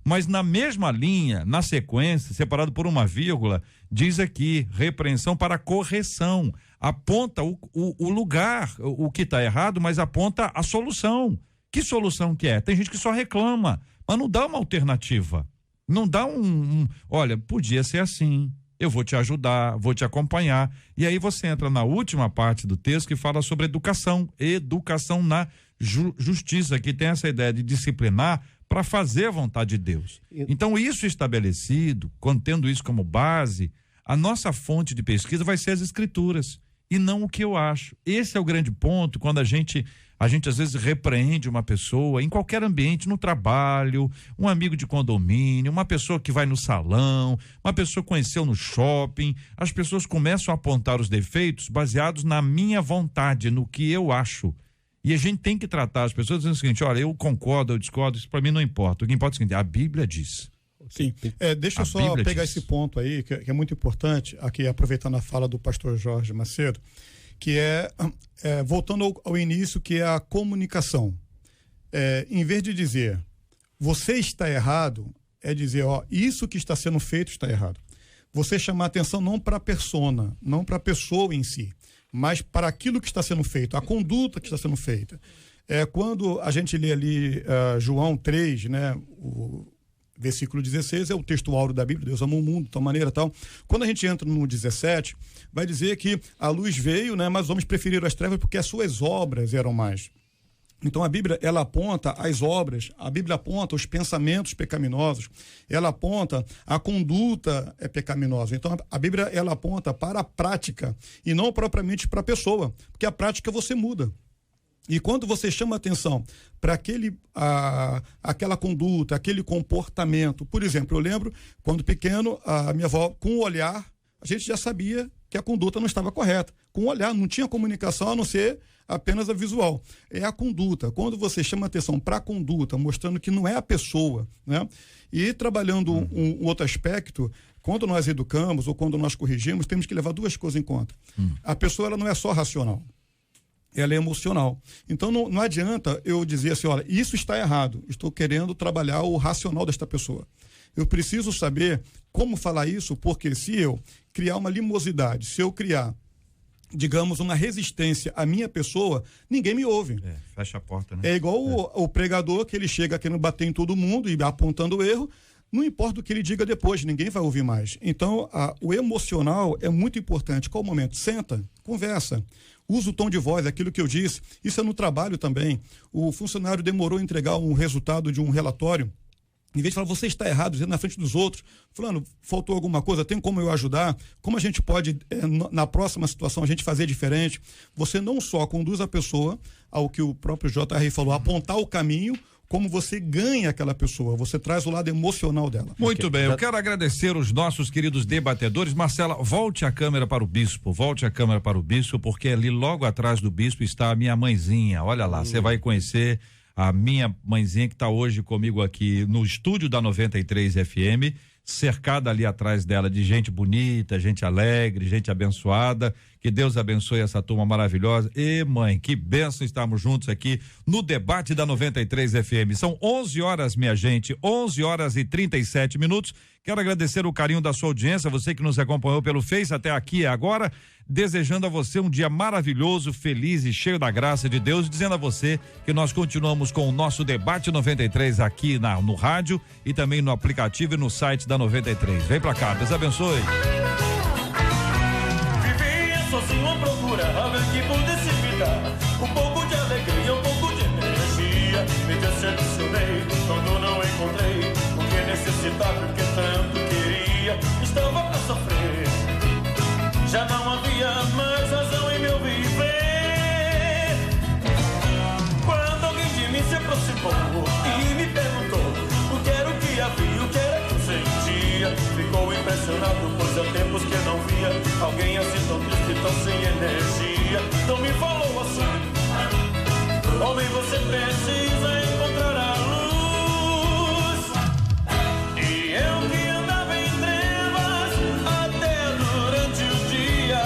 Mas na mesma linha, na sequência, separado por uma vírgula, diz aqui, repreensão para correção. Aponta o lugar, o que está errado, mas aponta a solução. Que solução que é? Tem gente que só reclama, mas não dá uma alternativa. Não dá olha, podia ser assim, eu vou te ajudar, vou te acompanhar. E aí você entra na última parte do texto que fala sobre educação na justiça, que tem essa ideia de disciplinar para fazer a vontade de Deus. Então, isso estabelecido, tendo isso como base, a nossa fonte de pesquisa vai ser as Escrituras e não o que eu acho. Esse é o grande ponto quando a gente às vezes repreende uma pessoa em qualquer ambiente, no trabalho, um amigo de condomínio, uma pessoa que vai no salão, uma pessoa que conheceu no shopping. As pessoas começam a apontar os defeitos baseados na minha vontade, no que eu acho. E a gente tem que tratar as pessoas dizendo o seguinte: olha, eu concordo, eu discordo, isso para mim não importa. O que importa é o seguinte: a Bíblia diz. Sim, deixa eu só pegar esse ponto aí, que é muito importante, aqui aproveitando a fala do pastor Jorge Macedo, que voltando ao início, que é a comunicação. Em vez de dizer, você está errado, é dizer, isso que está sendo feito está errado. Você chamar atenção não para a persona, não para a pessoa em si, mas para aquilo que está sendo feito, a conduta que está sendo feita. Quando a gente lê ali João 3, né, o versículo 16 é o texto áureo da Bíblia, Deus amou o mundo de tal maneira tal. Quando a gente entra no 17, vai dizer que a luz veio, né, mas os homens preferiram as trevas porque as suas obras eram mais. Então a Bíblia, ela aponta as obras, a Bíblia aponta os pensamentos pecaminosos, ela aponta a conduta pecaminosa. Então a Bíblia, ela aponta para a prática e não propriamente para a pessoa, porque a prática você muda. E quando você chama atenção para aquela conduta, aquele comportamento, por exemplo, eu lembro, quando pequeno, a minha avó, com o olhar, a gente já sabia que a conduta não estava correta. Com o olhar, não tinha comunicação a não ser apenas a visual. É a conduta. Quando você chama atenção para a conduta, mostrando que não é a pessoa, né? E trabalhando um outro aspecto, quando nós educamos ou quando nós corrigimos, temos que levar duas coisas em conta. A pessoa, ela não é só racional. Ela é emocional. Então não adianta eu dizer assim, olha, isso está errado, estou querendo trabalhar o racional desta pessoa. Eu preciso saber como falar isso, porque se eu criar uma limosidade, se eu criar, digamos, uma resistência à minha pessoa, ninguém me ouve. Fecha a porta, né? É igual o pregador, que ele chega querendo bater em todo mundo e apontando o erro, não importa o que ele diga depois, ninguém vai ouvir mais. Então, o emocional é muito importante. Qual o momento? Senta, conversa. Usa o tom de voz, aquilo que eu disse. Isso é no trabalho também. O funcionário demorou a entregar um resultado de um relatório. Em vez de falar, você está errado, dizendo na frente dos outros, fulano, faltou alguma coisa, tem como eu ajudar? Como a gente pode, na próxima situação, a gente fazer diferente? Você não só conduz a pessoa ao que o próprio J.R. falou, apontar o caminho, como você ganha aquela pessoa, você traz o lado emocional dela. Muito bem, eu quero agradecer os nossos queridos debatedores. Marcela, volte a câmera para o bispo, porque ali logo atrás do bispo está a minha mãezinha. Olha lá, você vai conhecer a minha mãezinha que está hoje comigo aqui no estúdio da 93 FM, cercada ali atrás dela de gente bonita, gente alegre, gente abençoada, que Que Deus abençoe essa turma maravilhosa. E mãe, que bênção estarmos juntos aqui no debate da 93 FM. São 11 horas, minha gente, 11 horas e 37 minutos. Quero agradecer o carinho da sua audiência, você que nos acompanhou pelo Face até aqui e agora, desejando a você um dia maravilhoso, feliz e cheio da graça de Deus, dizendo a você que nós continuamos com o nosso debate 93 aqui no rádio e também no aplicativo e no site da 93. Vem pra cá, Deus abençoe. Vivia sozinho à procura, a ver que pudesse me dar um pouco de alegria, um pouco de energia. Me decepcionei quando não encontrei o que necessitava, o que tanto queria. Estava a sofrer, já não havia mais razão em meu viver. Quando alguém de mim se aproximou e me perguntou o que era o que havia, o que era que eu sentia, ficou impressionado, pois há tempos que não via alguém assim tão triste, tão sem energia. Não me falou assim: homem, você precisa encontrar a luz. E eu que andava em trevas até durante o dia,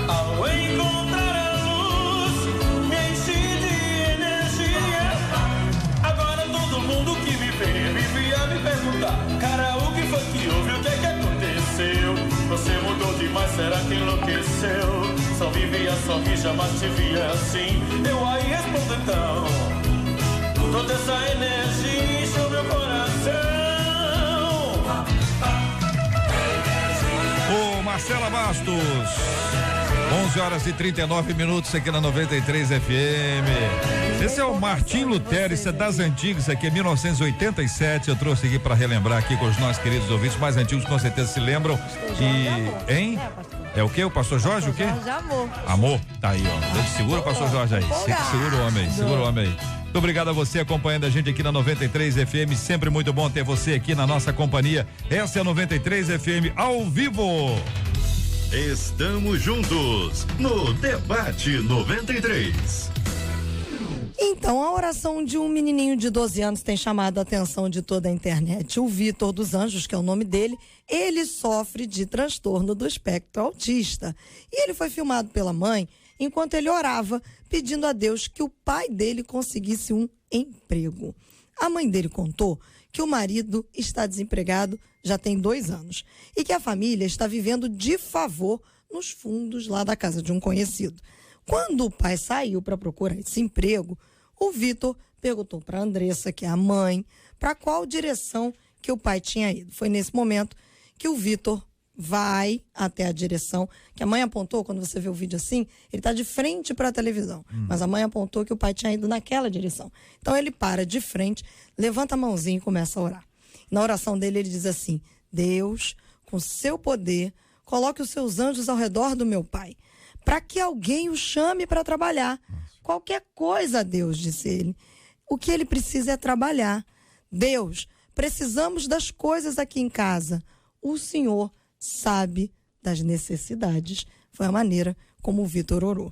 ao encontrar a luz me enchi de energia. Agora todo mundo que me vê vivia me perguntar: cara, o que foi que houve, o que é que aconteceu? Você mudou demais, será que enlouqueceu? Só vivia sorrir, jamais te via assim. Eu aí respondo então: toda essa energia encheu meu coração. Ô Marcela Bastos, 11 horas e 39 minutos aqui na 93 FM. Esse é o Martim Lutero, isso é das antigas, isso aqui é 1987, eu trouxe aqui para relembrar aqui com os nossos queridos ouvintes mais antigos, com certeza se lembram. E, hein? É o quê? O pastor Jorge, o quê? Amor. Amor, tá aí, ó. Segura o pastor Jorge aí. Segura o homem aí, segura o homem aí. Muito obrigado a você acompanhando a gente aqui na 93 FM. Sempre muito bom ter você aqui na nossa companhia. Essa é a 93 FM ao vivo. Estamos juntos no Debate 93. Então, a oração de um menininho de 12 anos tem chamado a atenção de toda a internet. O Vitor dos Anjos, que é o nome dele, ele sofre de transtorno do espectro autista. E ele foi filmado pela mãe enquanto ele orava, pedindo a Deus que o pai dele conseguisse um emprego. A mãe dele contou que o marido está desempregado já tem 2 anos e que a família está vivendo de favor nos fundos lá da casa de um conhecido. Quando o pai saiu para procurar esse emprego, o Vitor perguntou para a Andressa, que é a mãe, para qual direção que o pai tinha ido. Foi nesse momento que o Vitor vai até a direção que a mãe apontou. Quando você vê o vídeo assim, ele está de frente para a televisão, mas a mãe apontou que o pai tinha ido naquela direção. Então ele para de frente, levanta a mãozinha e começa a orar. Na oração dele ele diz assim: Deus, com seu poder, coloque os seus anjos ao redor do meu pai, para que alguém o chame para trabalhar. Qualquer coisa, Deus, disse ele. O que ele precisa é trabalhar. Deus, precisamos das coisas aqui em casa. O Senhor sabe das necessidades. Foi a maneira como o Vitor orou.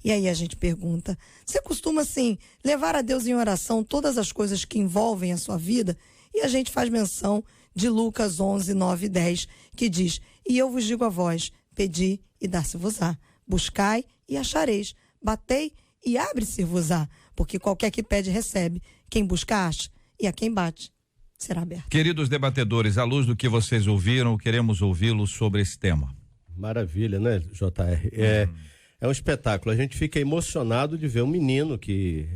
E aí a gente pergunta: você costuma, assim, levar a Deus em oração todas as coisas que envolvem a sua vida? E a gente faz menção de Lucas 11, 9 e 10, que diz: e eu vos digo a vós, pedi e dar-se-vos-á. Buscai e achareis. Batei e abre-se-vos-á. Porque qualquer que pede, recebe. Quem busca, acha. E a quem bate, será aberto. Queridos debatedores, à luz do que vocês ouviram, queremos ouvi-los sobre esse tema. Maravilha, né, JR? É um espetáculo. A gente fica emocionado de ver um menino que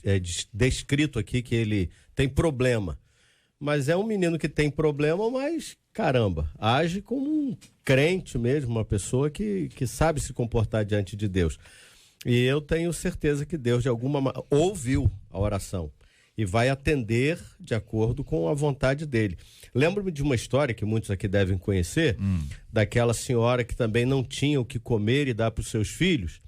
é descrito aqui que ele tem problema. Mas é um menino que tem problema, mas, caramba, age como um crente mesmo, uma pessoa que sabe se comportar diante de Deus. E eu tenho certeza que Deus, de alguma maneira, ouviu a oração e vai atender de acordo com a vontade dele. Lembro-me de uma história que muitos aqui devem conhecer, daquela senhora que também não tinha o que comer e dar para os seus filhos.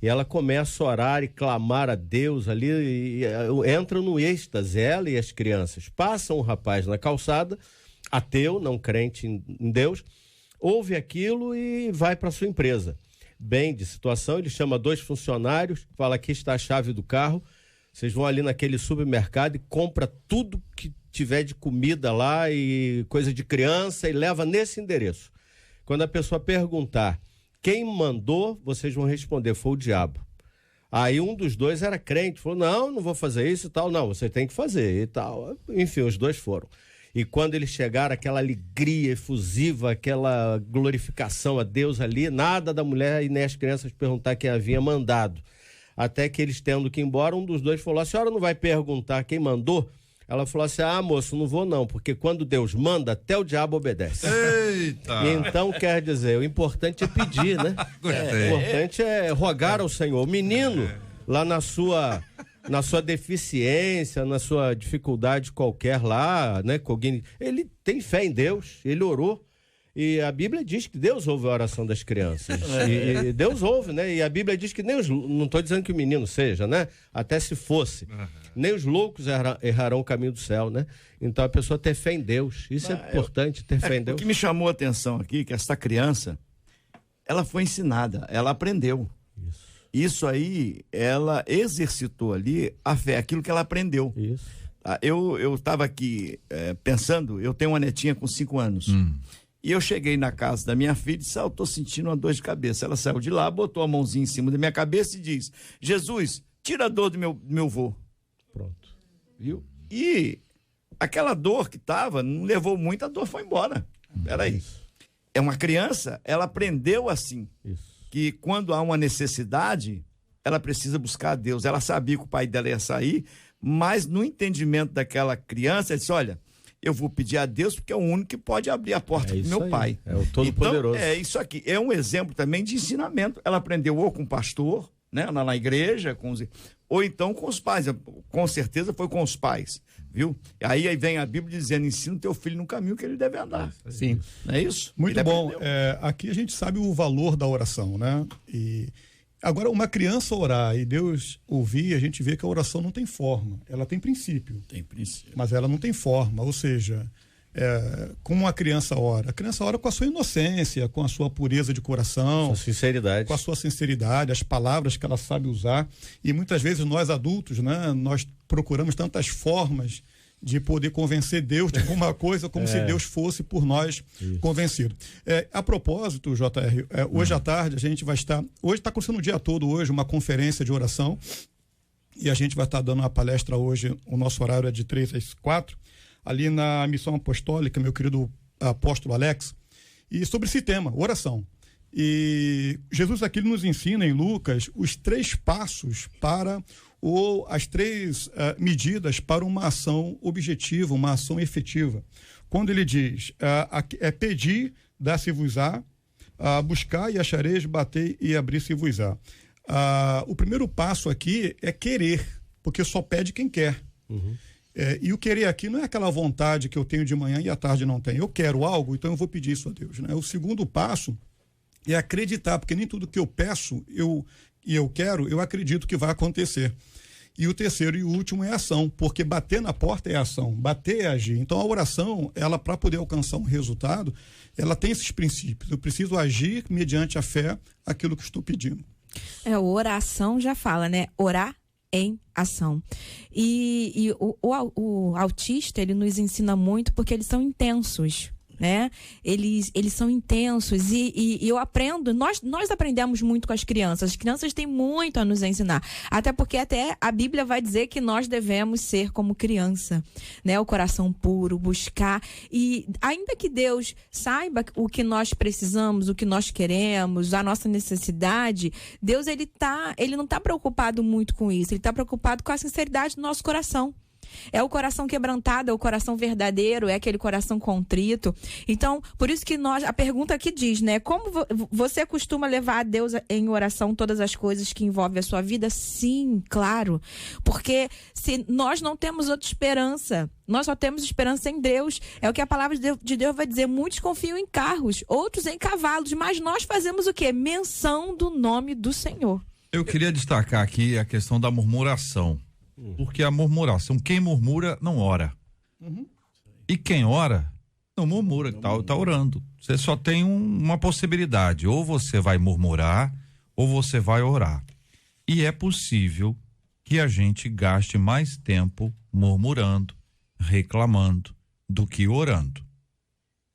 E ela começa a orar e clamar a Deus ali, e entra no êxtase, ela e as crianças. Passa um rapaz na calçada, ateu, não crente em Deus, ouve aquilo e vai para sua empresa. Bem de situação, ele chama 2 funcionários, fala: aqui está a chave do carro, vocês vão ali naquele supermercado e compra tudo que tiver de comida lá e coisa de criança e leva nesse endereço. Quando a pessoa perguntar quem mandou, vocês vão responder, foi o diabo. Aí um dos dois era crente, falou, não vou fazer isso e tal. Não, você tem que fazer e tal. Enfim, os dois foram. E quando eles chegaram, aquela alegria efusiva, aquela glorificação a Deus ali, nada da mulher e nem as crianças perguntar quem havia mandado. Até que eles tendo que ir embora, um dos dois falou, a senhora não vai perguntar quem mandou? Ela falou assim, moço, não vou não, porque quando Deus manda, até o diabo obedece. Eita! Então, quer dizer, o importante é pedir, né? O importante é rogar ao Senhor. O menino, lá na sua deficiência, na sua dificuldade qualquer lá, né, ele tem fé em Deus, ele orou. E a Bíblia diz que Deus ouve a oração das crianças. E Deus ouve, né? E a Bíblia diz que nem os... Não estou dizendo que o menino seja, né? Até se fosse. Nem os loucos errarão o caminho do céu, né? Então a pessoa ter fé em Deus. Isso é importante, ter fé em Deus. O que me chamou a atenção aqui, que essa criança, ela foi ensinada, ela aprendeu. Isso aí, ela exercitou ali a fé, aquilo que ela aprendeu. Isso. Eu estava aqui pensando, eu tenho uma netinha com 5 anos. E eu cheguei na casa da minha filha e disse, eu tô sentindo uma dor de cabeça. Ela saiu de lá, botou a mãozinha em cima da minha cabeça e diz, Jesus, tira a dor do meu vô. Pronto. Viu? E aquela dor que tava, não levou muito, a dor foi embora. Peraí. É uma criança, ela aprendeu assim. Isso. Que quando há uma necessidade, ela precisa buscar a Deus. Ela sabia que o pai dela ia sair, mas no entendimento daquela criança, ela disse, olha, eu vou pedir a Deus porque é o único que pode abrir a porta pro meu pai. É o Todo-Poderoso. Então, isso aqui é um exemplo também de ensinamento. Ela aprendeu ou com o pastor, né, na igreja, ou então com os pais. Com certeza foi com os pais, viu? Aí vem a Bíblia dizendo, ensina o teu filho no caminho que ele deve andar. Sim. Não é isso? Muito Ele bom. aprendeu. Aqui a gente sabe o valor da oração, né? E agora, uma criança orar e Deus ouvir, a gente vê que a oração não tem forma. Ela tem princípio. Tem princípio. Mas ela não tem forma. Ou seja, como uma criança ora? A criança ora com a sua inocência, com a sua pureza de coração. Com sinceridade. Com a sua sinceridade, as palavras que ela sabe usar. E muitas vezes nós adultos, né? Nós procuramos tantas formas de poder convencer Deus de alguma coisa, como se Deus fosse por nós convencido. A propósito, JR, hoje à tarde a gente vai estar, hoje está acontecendo o dia todo hoje, uma conferência de oração, e a gente vai estar dando uma palestra hoje, o nosso horário é de 3 às 4, ali na Missão Apostólica, meu querido apóstolo Alex, e sobre esse tema, oração. E Jesus aqui nos ensina em Lucas os 3 passos para ou as 3 medidas para uma ação objetiva, uma ação efetiva. Quando ele diz, pedir, dar-se-vos-á, buscar e achareis, bater e abrir-se-vos-á. O primeiro passo aqui é querer, porque só pede quem quer. E o querer aqui não é aquela vontade que eu tenho de manhã e à tarde não tenho. Eu quero algo, então eu vou pedir isso a Deus, né? O segundo passo é acreditar, porque nem tudo que eu peço eu quero, eu acredito que vai acontecer. E o terceiro e o último é ação, porque bater na porta é ação, bater é agir. Então a oração, ela para poder alcançar um resultado, ela tem esses princípios. Eu preciso agir mediante a fé aquilo que estou pedindo. A oração já fala, né? Orar em ação. E o autista, ele nos ensina muito porque eles são intensos, né? Eles são intensos e eu aprendo, nós aprendemos muito com as crianças têm muito a nos ensinar, até porque até a Bíblia vai dizer que nós devemos ser como criança, né? O coração puro, buscar, e ainda que Deus saiba o que nós precisamos, o que nós queremos, a nossa necessidade, Deus ele não está preocupado muito com isso, ele está preocupado com a sinceridade do nosso coração. É o coração quebrantado, é o coração verdadeiro, é aquele coração contrito. Então, por isso que a pergunta aqui diz, né? Como você costuma levar a Deus em oração todas as coisas que envolvem a sua vida? Sim, claro. Porque se nós não temos outra esperança, nós só temos esperança em Deus. É o que a palavra de Deus vai dizer. Muitos confiam em carros, outros em cavalos, mas nós fazemos o quê? Menção do nome do Senhor. Eu queria destacar aqui a questão da murmuração. Porque a murmuração, quem murmura não ora. E quem ora não murmura, tá orando. Você só tem uma possibilidade, ou você vai murmurar ou você vai orar. E é possível que a gente gaste mais tempo murmurando, reclamando, do que orando.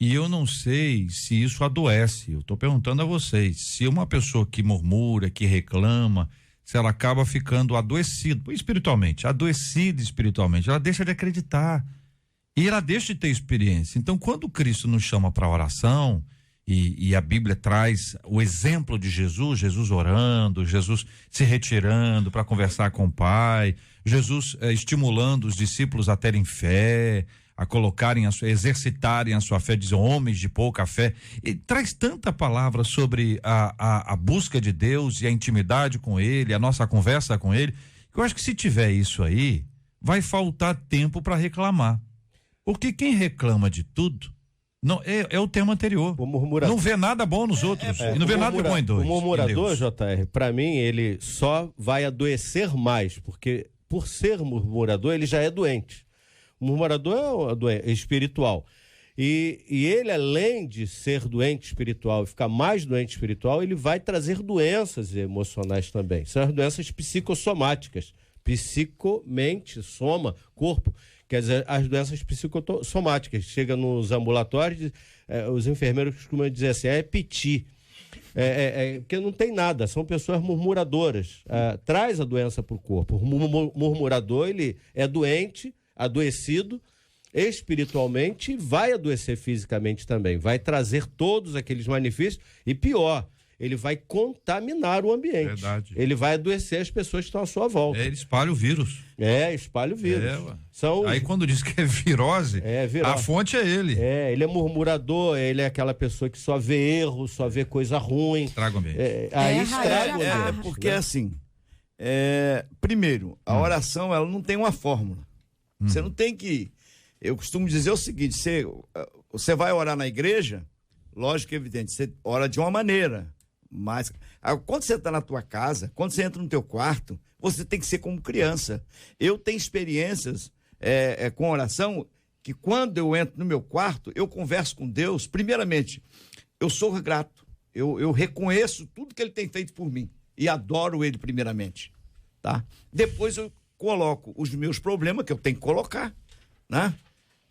E eu não sei se isso adoece. Eu estou perguntando a vocês, se uma pessoa que murmura, que reclama, se ela acaba ficando adoecida espiritualmente, ela deixa de acreditar e ela deixa de ter experiência. Então, quando Cristo nos chama para oração e a Bíblia traz o exemplo de Jesus orando, Jesus se retirando para conversar com o Pai, Jesus estimulando os discípulos a terem fé, a colocarem exercitarem a sua fé, dizem homens de pouca fé, e traz tanta palavra sobre a busca de Deus e a intimidade com Ele, a nossa conversa com Ele, que eu acho que se tiver isso aí, vai faltar tempo para reclamar, porque quem reclama de tudo não é o tema anterior, não vê nada bom nos outros e não vê nada bom em Deus. O murmurador, JR, para mim ele só vai adoecer mais, porque por ser murmurador ele já é doente. O murmurador é espiritual. E ele, além de ser doente espiritual e ficar mais doente espiritual, ele vai trazer doenças emocionais também. São as doenças psicossomáticas. Psicomente, soma, corpo. Quer dizer, as doenças psicossomáticas. Chega nos ambulatórios, os enfermeiros costumam dizer assim, é piti. Porque não tem nada, são pessoas murmuradoras. Traz a doença para o corpo. O murmurador, ele é doente, adoecido espiritualmente, vai adoecer fisicamente também, vai trazer todos aqueles malefícios e pior, ele vai contaminar o ambiente. Verdade. Ele vai adoecer as pessoas que estão à sua volta. Ele espalha o vírus. Espalha o vírus. Aí quando diz que é virose, a fonte é ele. Ele é murmurador, ele é aquela pessoa que só vê erro, só vê coisa ruim. Estraga o ambiente. Aí estraga o ambiente. Porque assim, primeiro, a oração ela não tem uma fórmula. Você não tem que... Eu costumo dizer o seguinte, você vai orar na igreja, lógico e evidente, você ora de uma maneira, mas quando você está na tua casa, quando você entra no teu quarto, você tem que ser como criança. Eu tenho experiências com oração, que quando eu entro no meu quarto, eu converso com Deus, primeiramente, eu sou grato, eu reconheço tudo que Ele tem feito por mim, e adoro Ele primeiramente, tá? Depois eu coloco os meus problemas, que eu tenho que colocar, né,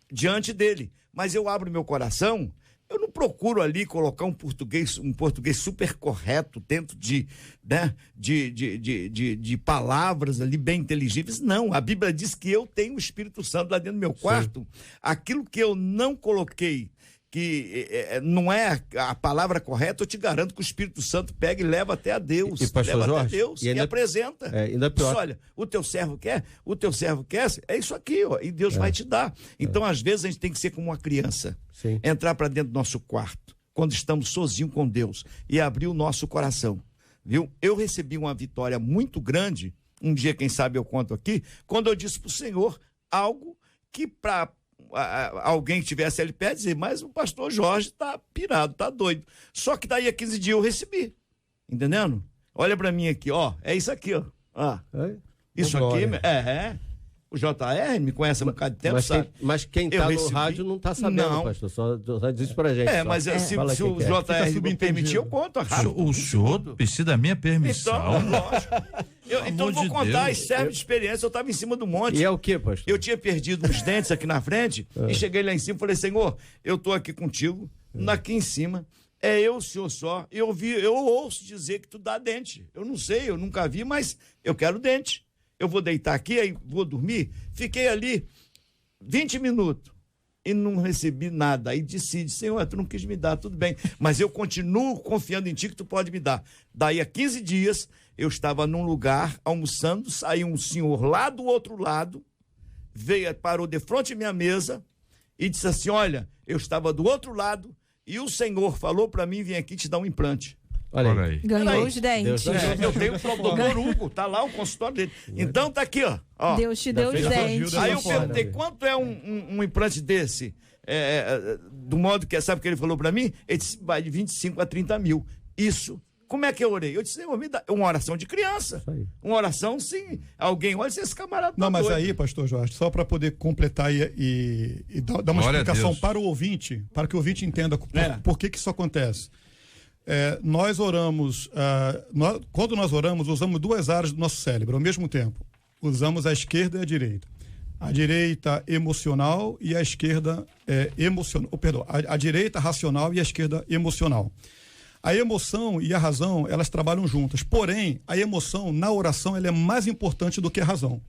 diante dele. Mas eu abro meu coração, eu não procuro ali colocar um português super correto dentro de palavras ali bem inteligíveis. Não, a Bíblia diz que eu tenho o Espírito Santo lá dentro do meu quarto. Sim. Aquilo que eu não coloquei, que não é a palavra correta, eu te garanto que o Espírito Santo pega e leva até a Deus. Pastor Jorge, até Deus e apresenta. Ainda pior. Diz, olha, o teu servo quer, é isso aqui, ó, e Deus vai te dar. Então, às vezes, a gente tem que ser como uma criança. Sim. Entrar para dentro do nosso quarto, quando estamos sozinhos com Deus, e abrir o nosso coração. Viu? Eu recebi uma vitória muito grande, um dia, quem sabe eu conto aqui, quando eu disse para o Senhor algo que para alguém que tivesse ali perto dizer, mas o pastor Jorge está pirado, está doido. Só que daí a 15 dias eu recebi. Entendendo? Olha para mim aqui, ó. É isso aqui, ó. Isso aqui o JR me conhece há um bocado de tempo, sabe? Mas quem está no rádio não está sabendo, não. Pastor. Só diz isso pra gente. Mas se o JR me permitir, eu conto a rádio. O senhor precisa da minha permissão. Então, lógico. Então eu vou contar as serve de experiência. Eu estava em cima do monte. E é o quê, pastor? Eu tinha perdido uns dentes aqui na frente e cheguei lá em cima e falei, Senhor, eu estou aqui contigo, aqui em cima, eu, o Senhor só. Eu ouço dizer que tu dá dente. Eu não sei, eu nunca vi, mas eu quero dente. Eu vou deitar aqui, aí vou dormir. Fiquei ali 20 minutos e não recebi nada. Aí decidi, Senhor, tu não quis me dar, tudo bem. Mas eu continuo confiando em ti que tu pode me dar. Daí a 15 dias, eu estava num lugar almoçando, saiu um senhor lá do outro lado, parou de frente à minha mesa e disse assim, olha, eu estava do outro lado e o Senhor falou para mim, vem aqui te dar um implante. Olha aí. Ganhou os dentes. Eu tenho o doutor Hugo, tá lá o consultório dele. Então tá aqui, ó. Deus te deu os dentes. Aí eu perguntei, quanto é um implante desse? Do modo que, sabe o que ele falou pra mim? Ele disse, vai de 25 a 30 mil. Isso. Como é que eu orei? Eu disse, Senhor, me dá uma oração de criança. Uma oração, sim. Alguém, olha, esse camarada não, mas doido. Aí, pastor Jorge, só para poder completar e dar uma explicação para o ouvinte, para que o ouvinte entenda por que isso acontece. Nós oramos, quando nós oramos, usamos duas áreas do nosso cérebro ao mesmo tempo. Usamos a esquerda e a direita. A direita emocional e a esquerda a direita racional e a esquerda emocional. A emoção e a razão, elas trabalham juntas. Porém, a emoção na oração ela é mais importante do que a razão.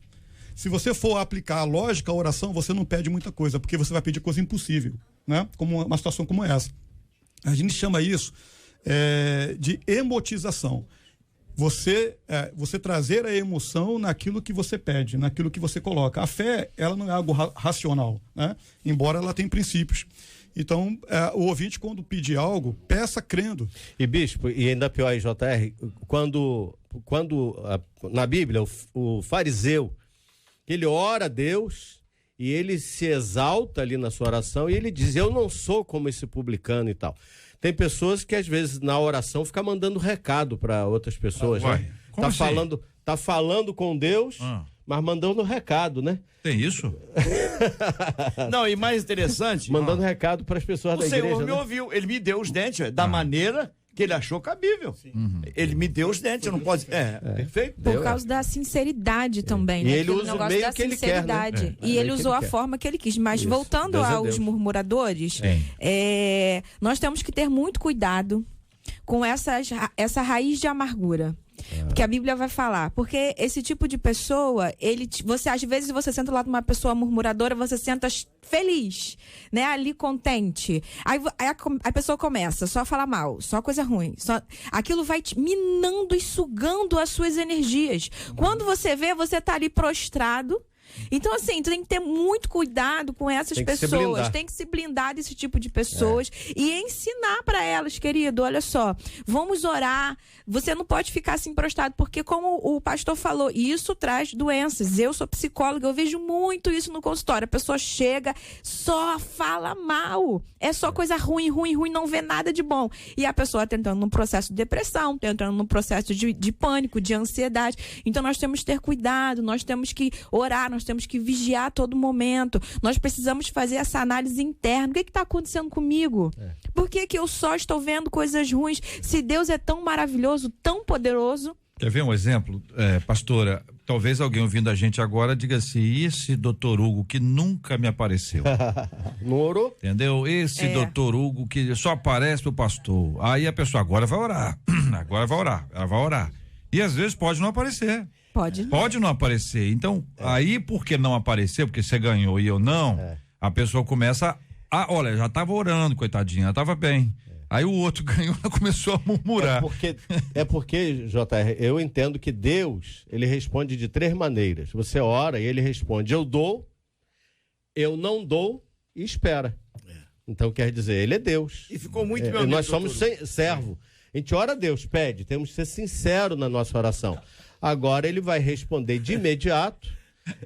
Se você for aplicar a lógica à oração, você não pede muita coisa, porque você vai pedir coisa impossível, né? Como uma situação como essa. A gente chama isso de emotização. Você trazer a emoção naquilo que você pede, naquilo que você coloca. A fé, ela não é algo racional, né? Embora ela tenha princípios. Então, o ouvinte, quando pedir algo, peça crendo. E, bispo, e ainda pior, JR, quando na Bíblia, o fariseu, ele ora a Deus e ele se exalta ali na sua oração e ele diz, eu não sou como esse publicano e tal. Tem pessoas que, às vezes, na oração, fica mandando recado para outras pessoas, né? Como assim? Tá falando com Deus, mas mandando recado, né? Tem isso? Não, e mais interessante... Mandando recado para as pessoas da igreja. O Senhor me ouviu, ele me deu os dentes da maneira que ele achou cabível. Ele me deu os dentes, eu não posso... Perfeito. Por causa da sinceridade também, e né? ele usa o meio que ele quer, né? E ele usou a forma que ele quis. Mas isso. Voltando aos murmuradores, nós temos que ter muito cuidado com essa raiz de amargura. Porque a Bíblia vai falar, porque esse tipo de pessoa, você às vezes você senta lá com uma pessoa murmuradora, você senta feliz, né, ali contente, aí a pessoa começa só a falar mal, só coisa ruim, aquilo vai te minando e sugando as suas energias. Quando você vê, você tá ali prostrado. Então, assim, tu tem que ter muito cuidado com essas pessoas. Tem que se blindar desse tipo de pessoas e ensinar para elas, querido, olha só, vamos orar. Você não pode ficar assim prostrado, porque como o pastor falou, isso traz doenças. Eu sou psicóloga, eu vejo muito isso no consultório. A pessoa chega, só fala mal. É só coisa ruim, não vê nada de bom. E a pessoa tá entrando num processo de depressão, tá entrando num processo de pânico, de ansiedade. Então, nós temos que ter cuidado, nós temos que orar, nós temos que vigiar a todo momento. Nós precisamos fazer essa análise interna. O que está acontecendo comigo? Por que eu só estou vendo coisas ruins? Se Deus é tão maravilhoso, tão poderoso. Quer ver um exemplo? Pastora, talvez alguém ouvindo a gente agora diga assim, e esse doutor Hugo que nunca me apareceu? Não orou? Entendeu? Esse doutor Hugo que só aparece pro pastor. Aí a pessoa agora vai orar. Ela vai orar. E às vezes pode não aparecer. Pode não aparecer. Então, aí porque não apareceu, porque você ganhou e eu não, a pessoa começa olha, já estava orando, coitadinha, ela estava bem. Aí o outro ganhou, ela começou a murmurar. É porque, JR, eu entendo que Deus, ele responde de 3 maneiras. Você ora e ele responde, eu dou, eu não dou e espera. Então, quer dizer, ele é Deus. E ficou muito meu amigo. Nós somos servo. A gente ora a Deus, pede, temos que ser sincero na nossa oração. Agora ele vai responder de imediato,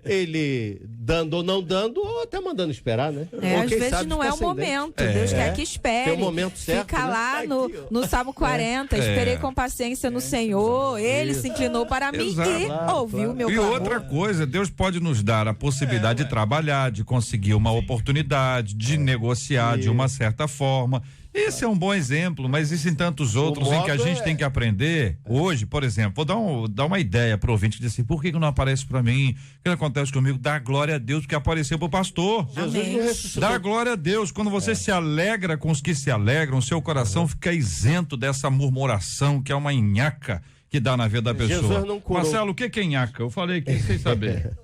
ele dando ou não dando, ou até mandando esperar, né? Às vezes não é o momento, Deus quer que espere. Tem o momento certo. Fica lá no Salmo 40, esperei com paciência no Senhor, ele se inclinou para mim e ouviu o meu clamor. E outra coisa, Deus pode nos dar a possibilidade de trabalhar, de conseguir uma oportunidade, de negociar de uma certa forma. Esse é um bom exemplo, mas existem tantos outros em que a gente tem que aprender. Hoje, por exemplo, vou dar uma ideia pro ouvinte, dizer assim, por que não aparece para mim? O que acontece comigo? Dá glória a Deus, porque apareceu pro pastor. Jesus dá glória a Deus. Quando você se alegra com os que se alegram, seu coração fica isento dessa murmuração, que é uma nhaca que dá na vida da pessoa. Jesus não curou. Marcelo, o que é nhaca? Eu falei aqui sem saber.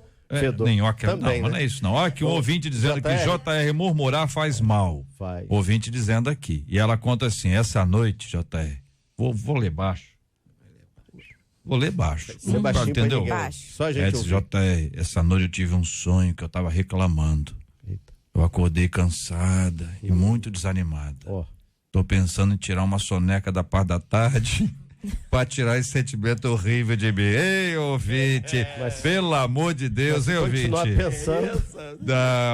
Nhoca, também, não é isso não. Olha que o ouvinte dizendo que JR murmurar faz mal. Ouvinte dizendo aqui. E ela conta assim, essa noite, JR, vou ler baixo. Vou ler baixo. Entendeu? Só a gente JR, essa noite eu tive um sonho que eu tava reclamando. Eu acordei cansada e muito desanimada. Tô pensando em tirar uma soneca da parte da tarde pra tirar esse sentimento horrível de mim. Ei, ouvinte, pelo amor de Deus, hein, ouvinte? Pensando.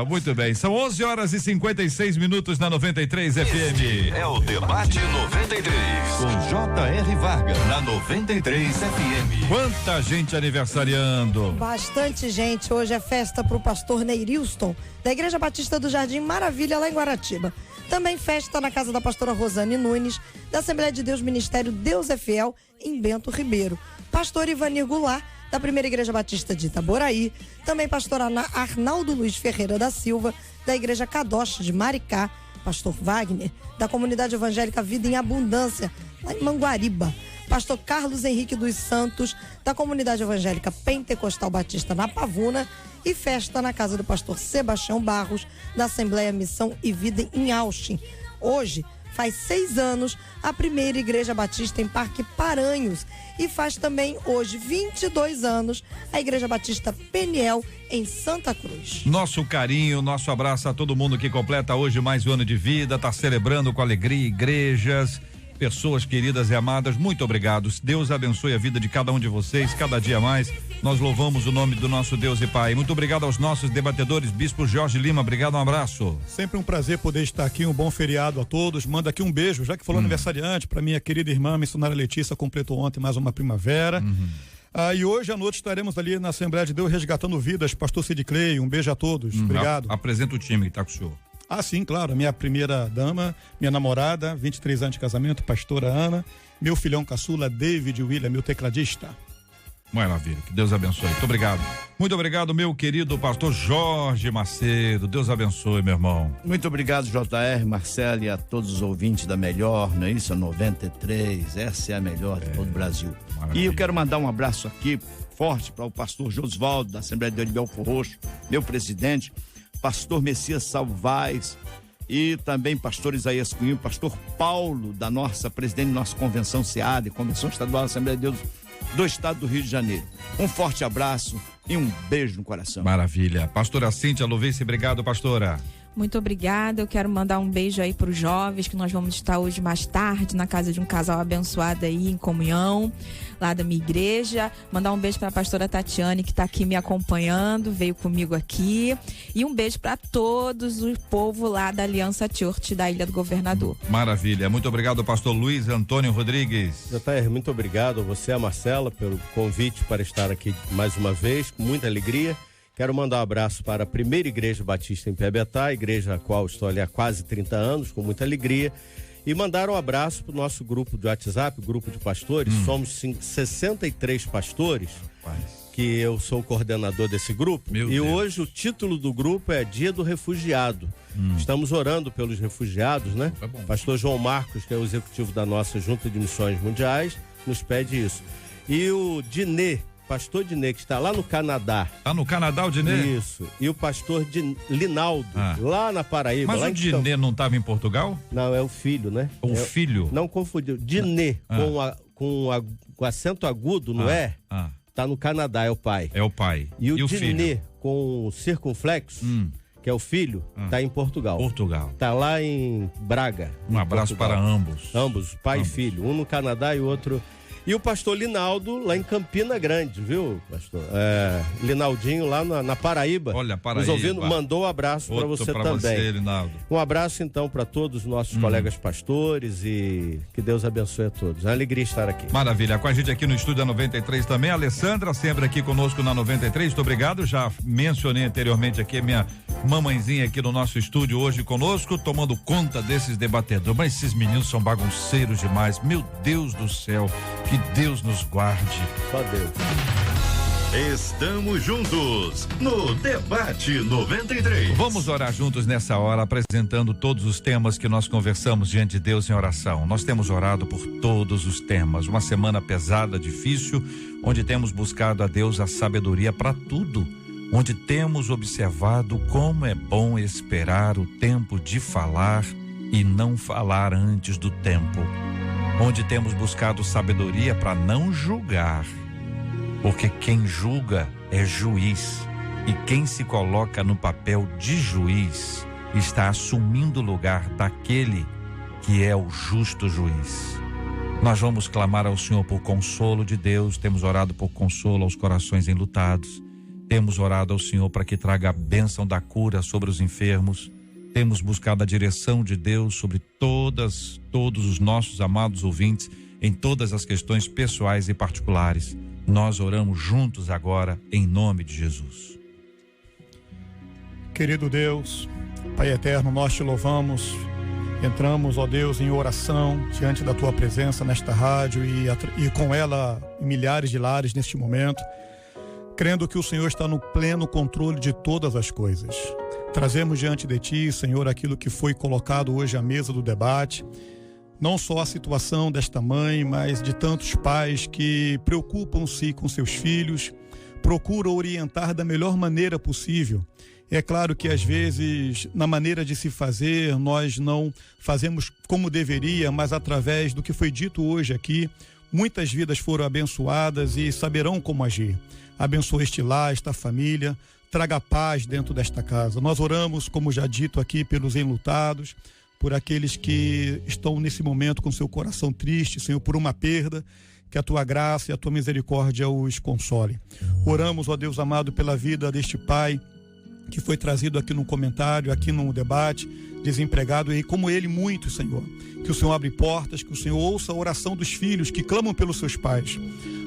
Muito bem, são 11h56 na 93 FM. É o Debate 93, com J.R. Vargas, na 93 FM. Quanta gente aniversariando. Bastante gente, hoje é festa pro pastor Neirilson, da Igreja Batista do Jardim Maravilha, lá em Guaratiba. Também festa na casa da pastora Rosane Nunes, da Assembleia de Deus Ministério Deus é Fiel, em Bento Ribeiro. Pastor Ivanir Goulart, da Primeira Igreja Batista de Itaboraí, também pastor Arnaldo Luiz Ferreira da Silva, da Igreja Kadosh de Maricá, pastor Wagner, da Comunidade Evangélica Vida em Abundância, lá em Manguariba, pastor Carlos Henrique dos Santos, da Comunidade Evangélica Pentecostal Batista na Pavuna, e festa na casa do pastor Sebastião Barros, da Assembleia Missão e Vida em Austin. Hoje faz 6 anos a Primeira Igreja Batista em Parque Paranhos, e faz também hoje 22 anos a Igreja Batista Peniel em Santa Cruz. Nosso carinho, nosso abraço a todo mundo que completa hoje mais um ano de vida, está celebrando com alegria, igrejas, pessoas queridas e amadas, muito obrigado. Deus abençoe a vida de cada um de vocês, cada dia mais. Nós louvamos o nome do nosso Deus e Pai. Muito obrigado aos nossos debatedores. Bispo Jorge Lima, obrigado, um abraço. Sempre um prazer poder estar aqui, um bom feriado a todos. Manda aqui um beijo, já que falou aniversariante, para minha querida irmã missionária Letícia, completou ontem mais uma primavera. E hoje à noite estaremos ali na Assembleia de Deus resgatando vidas, pastor Cid Clay, um beijo a todos, obrigado. Apresenta o time que está com o senhor. Sim, claro, minha primeira dama, minha namorada, 23 anos de casamento, pastora Ana, meu filhão caçula, David William, meu tecladista. Maravilha, que Deus abençoe. Muito obrigado. Muito obrigado, meu querido pastor Jorge Macedo. Deus abençoe, meu irmão. Muito obrigado, JR, Marcelo, e a todos os ouvintes da Melhor, não é isso? A 93, essa é a melhor de todo o Brasil. Maravilha. E eu quero mandar um abraço aqui forte para o pastor Josvaldo, da Assembleia de Deus de Belfor Roxo, meu presidente, pastor Messias Salvais, e também pastor Isaías Cunha, pastor Paulo, da nossa presidente da nossa convenção SEAD, Convenção Estadual da Assembleia de Deus do Estado do Rio de Janeiro. Um forte abraço e um beijo no coração. Maravilha. Pastora Cíntia Louvice, obrigado, pastora. Muito obrigada, eu quero mandar um beijo aí para os jovens, que nós vamos estar hoje mais tarde na casa de um casal abençoado aí em comunhão, lá da minha igreja. Mandar um beijo para a pastora Tatiane, que está aqui me acompanhando, veio comigo aqui, e um beijo para todos o povo lá da Aliança Church da Ilha do Governador. Maravilha, muito obrigado, pastor Luiz Antônio Rodrigues. JR, muito obrigado a você, a Marcela, pelo convite para estar aqui mais uma vez, com muita alegria. Quero mandar um abraço para a Primeira Igreja Batista em Piabetá, igreja a qual estou ali há quase 30 anos, com muita alegria. E mandar um abraço para o nosso grupo de WhatsApp, grupo de pastores. Somos 63 pastores, que eu sou o coordenador desse grupo. Meu e Deus. Hoje o título do grupo é Dia do Refugiado. Estamos orando pelos refugiados, né? Tá bom. Pastor João Marcos, que é o executivo da nossa Junta de Missões Mundiais, nos pede isso. E o Dinê, pastor Dinê, que está lá no Canadá. Tá no Canadá o Dinê? Isso. E o pastor Linaldo, lá na Paraíba. Mas lá o Dinê não estava em Portugal? Não, é o filho, né? O filho? Não confundiu. Dinê, com acento agudo, não é? Tá no Canadá, é o pai. É o pai. E o Dinê, filho? com circunflexo, que é o filho, tá em Portugal. Portugal. Tá lá em Braga. Um abraço Portugal. para ambos. Ambos, pai e filho. Um no Canadá e o outro... E o pastor Linaldo lá em Campina Grande, viu, pastor? Linaldinho lá na Paraíba. Olha, Paraíba. Nos ouvindo, mandou um abraço para você também. Você, Linaldo. Um abraço então para todos os nossos colegas pastores e que Deus abençoe a todos. É uma alegria estar aqui. Maravilha. Com a gente aqui no estúdio da 93 também, a Alessandra, sempre aqui conosco na 93. Muito obrigado. Já mencionei anteriormente aqui a minha mamãezinha aqui no nosso estúdio hoje conosco, tomando conta desses debatedores. Mas esses meninos são bagunceiros demais. Meu Deus do céu. Que Deus nos guarde. Só Deus. Estamos juntos no Debate 93. Vamos orar juntos nessa hora, apresentando todos os temas que nós conversamos diante de Deus em oração. Nós temos orado por todos os temas. Uma semana pesada, difícil, onde temos buscado a Deus a sabedoria para tudo. Onde temos observado como é bom esperar o tempo de falar e não falar antes do tempo. Onde temos buscado sabedoria para não julgar, porque quem julga é juiz, e quem se coloca no papel de juiz está assumindo o lugar daquele que é o justo juiz. Nós vamos clamar ao Senhor por consolo de Deus, temos orado por consolo aos corações enlutados, temos orado ao Senhor para que traga a bênção da cura sobre os enfermos. Temos buscado a direção de Deus sobre todos os nossos amados ouvintes, em todas as questões pessoais e particulares. Nós oramos juntos agora, em nome de Jesus. Querido Deus, Pai eterno, nós te louvamos. Entramos, ó Deus, em oração diante da tua presença nesta rádio e com ela em milhares de lares neste momento. crendo que o Senhor está no pleno controle de todas as coisas. Trazemos diante de Ti, Senhor, aquilo que foi colocado hoje à mesa do debate, não só a situação desta mãe, mas de tantos pais que preocupam-se com seus filhos, procuram orientar da melhor maneira possível. É claro que às vezes, na maneira de se fazer, nós não fazemos como deveria, mas através do que foi dito hoje aqui, muitas vidas foram abençoadas e saberão como agir. Abençoe este lar, esta família, traga paz dentro desta casa. Nós oramos, como já dito aqui, pelos enlutados, por aqueles que estão nesse momento com seu coração triste, Senhor, por uma perda, que a Tua graça e a Tua misericórdia os console. Oramos, ó Deus amado, pela vida deste pai, que foi trazido aqui no comentário, aqui no debate, desempregado, e como ele, muito, Senhor. Que o Senhor abre portas, que o Senhor ouça a oração dos filhos que clamam pelos seus pais.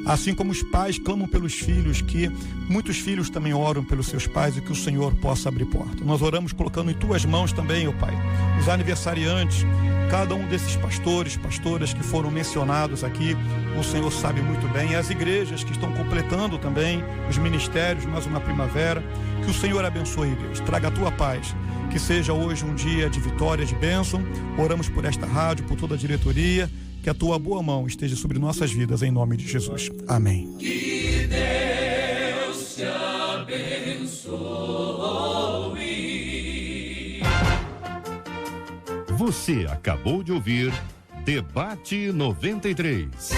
Assim como os pais clamam pelos filhos, que muitos filhos também oram pelos seus pais e que o Senhor possa abrir porta. Nós oramos colocando em Tuas mãos também, ó Pai, os aniversariantes, cada um desses pastores, pastoras que foram mencionados aqui, o Senhor sabe muito bem, as igrejas que estão completando também, os ministérios, mais uma primavera, que o Senhor abençoe, Deus, traga a Tua paz, que seja hoje um dia de vitória, de bênção. Oramos por esta rádio, por toda a diretoria, que a Tua boa mão esteja sobre nossas vidas, em nome de Jesus. Amém. Que Deus te abençoe. Você acabou de ouvir Debate 93.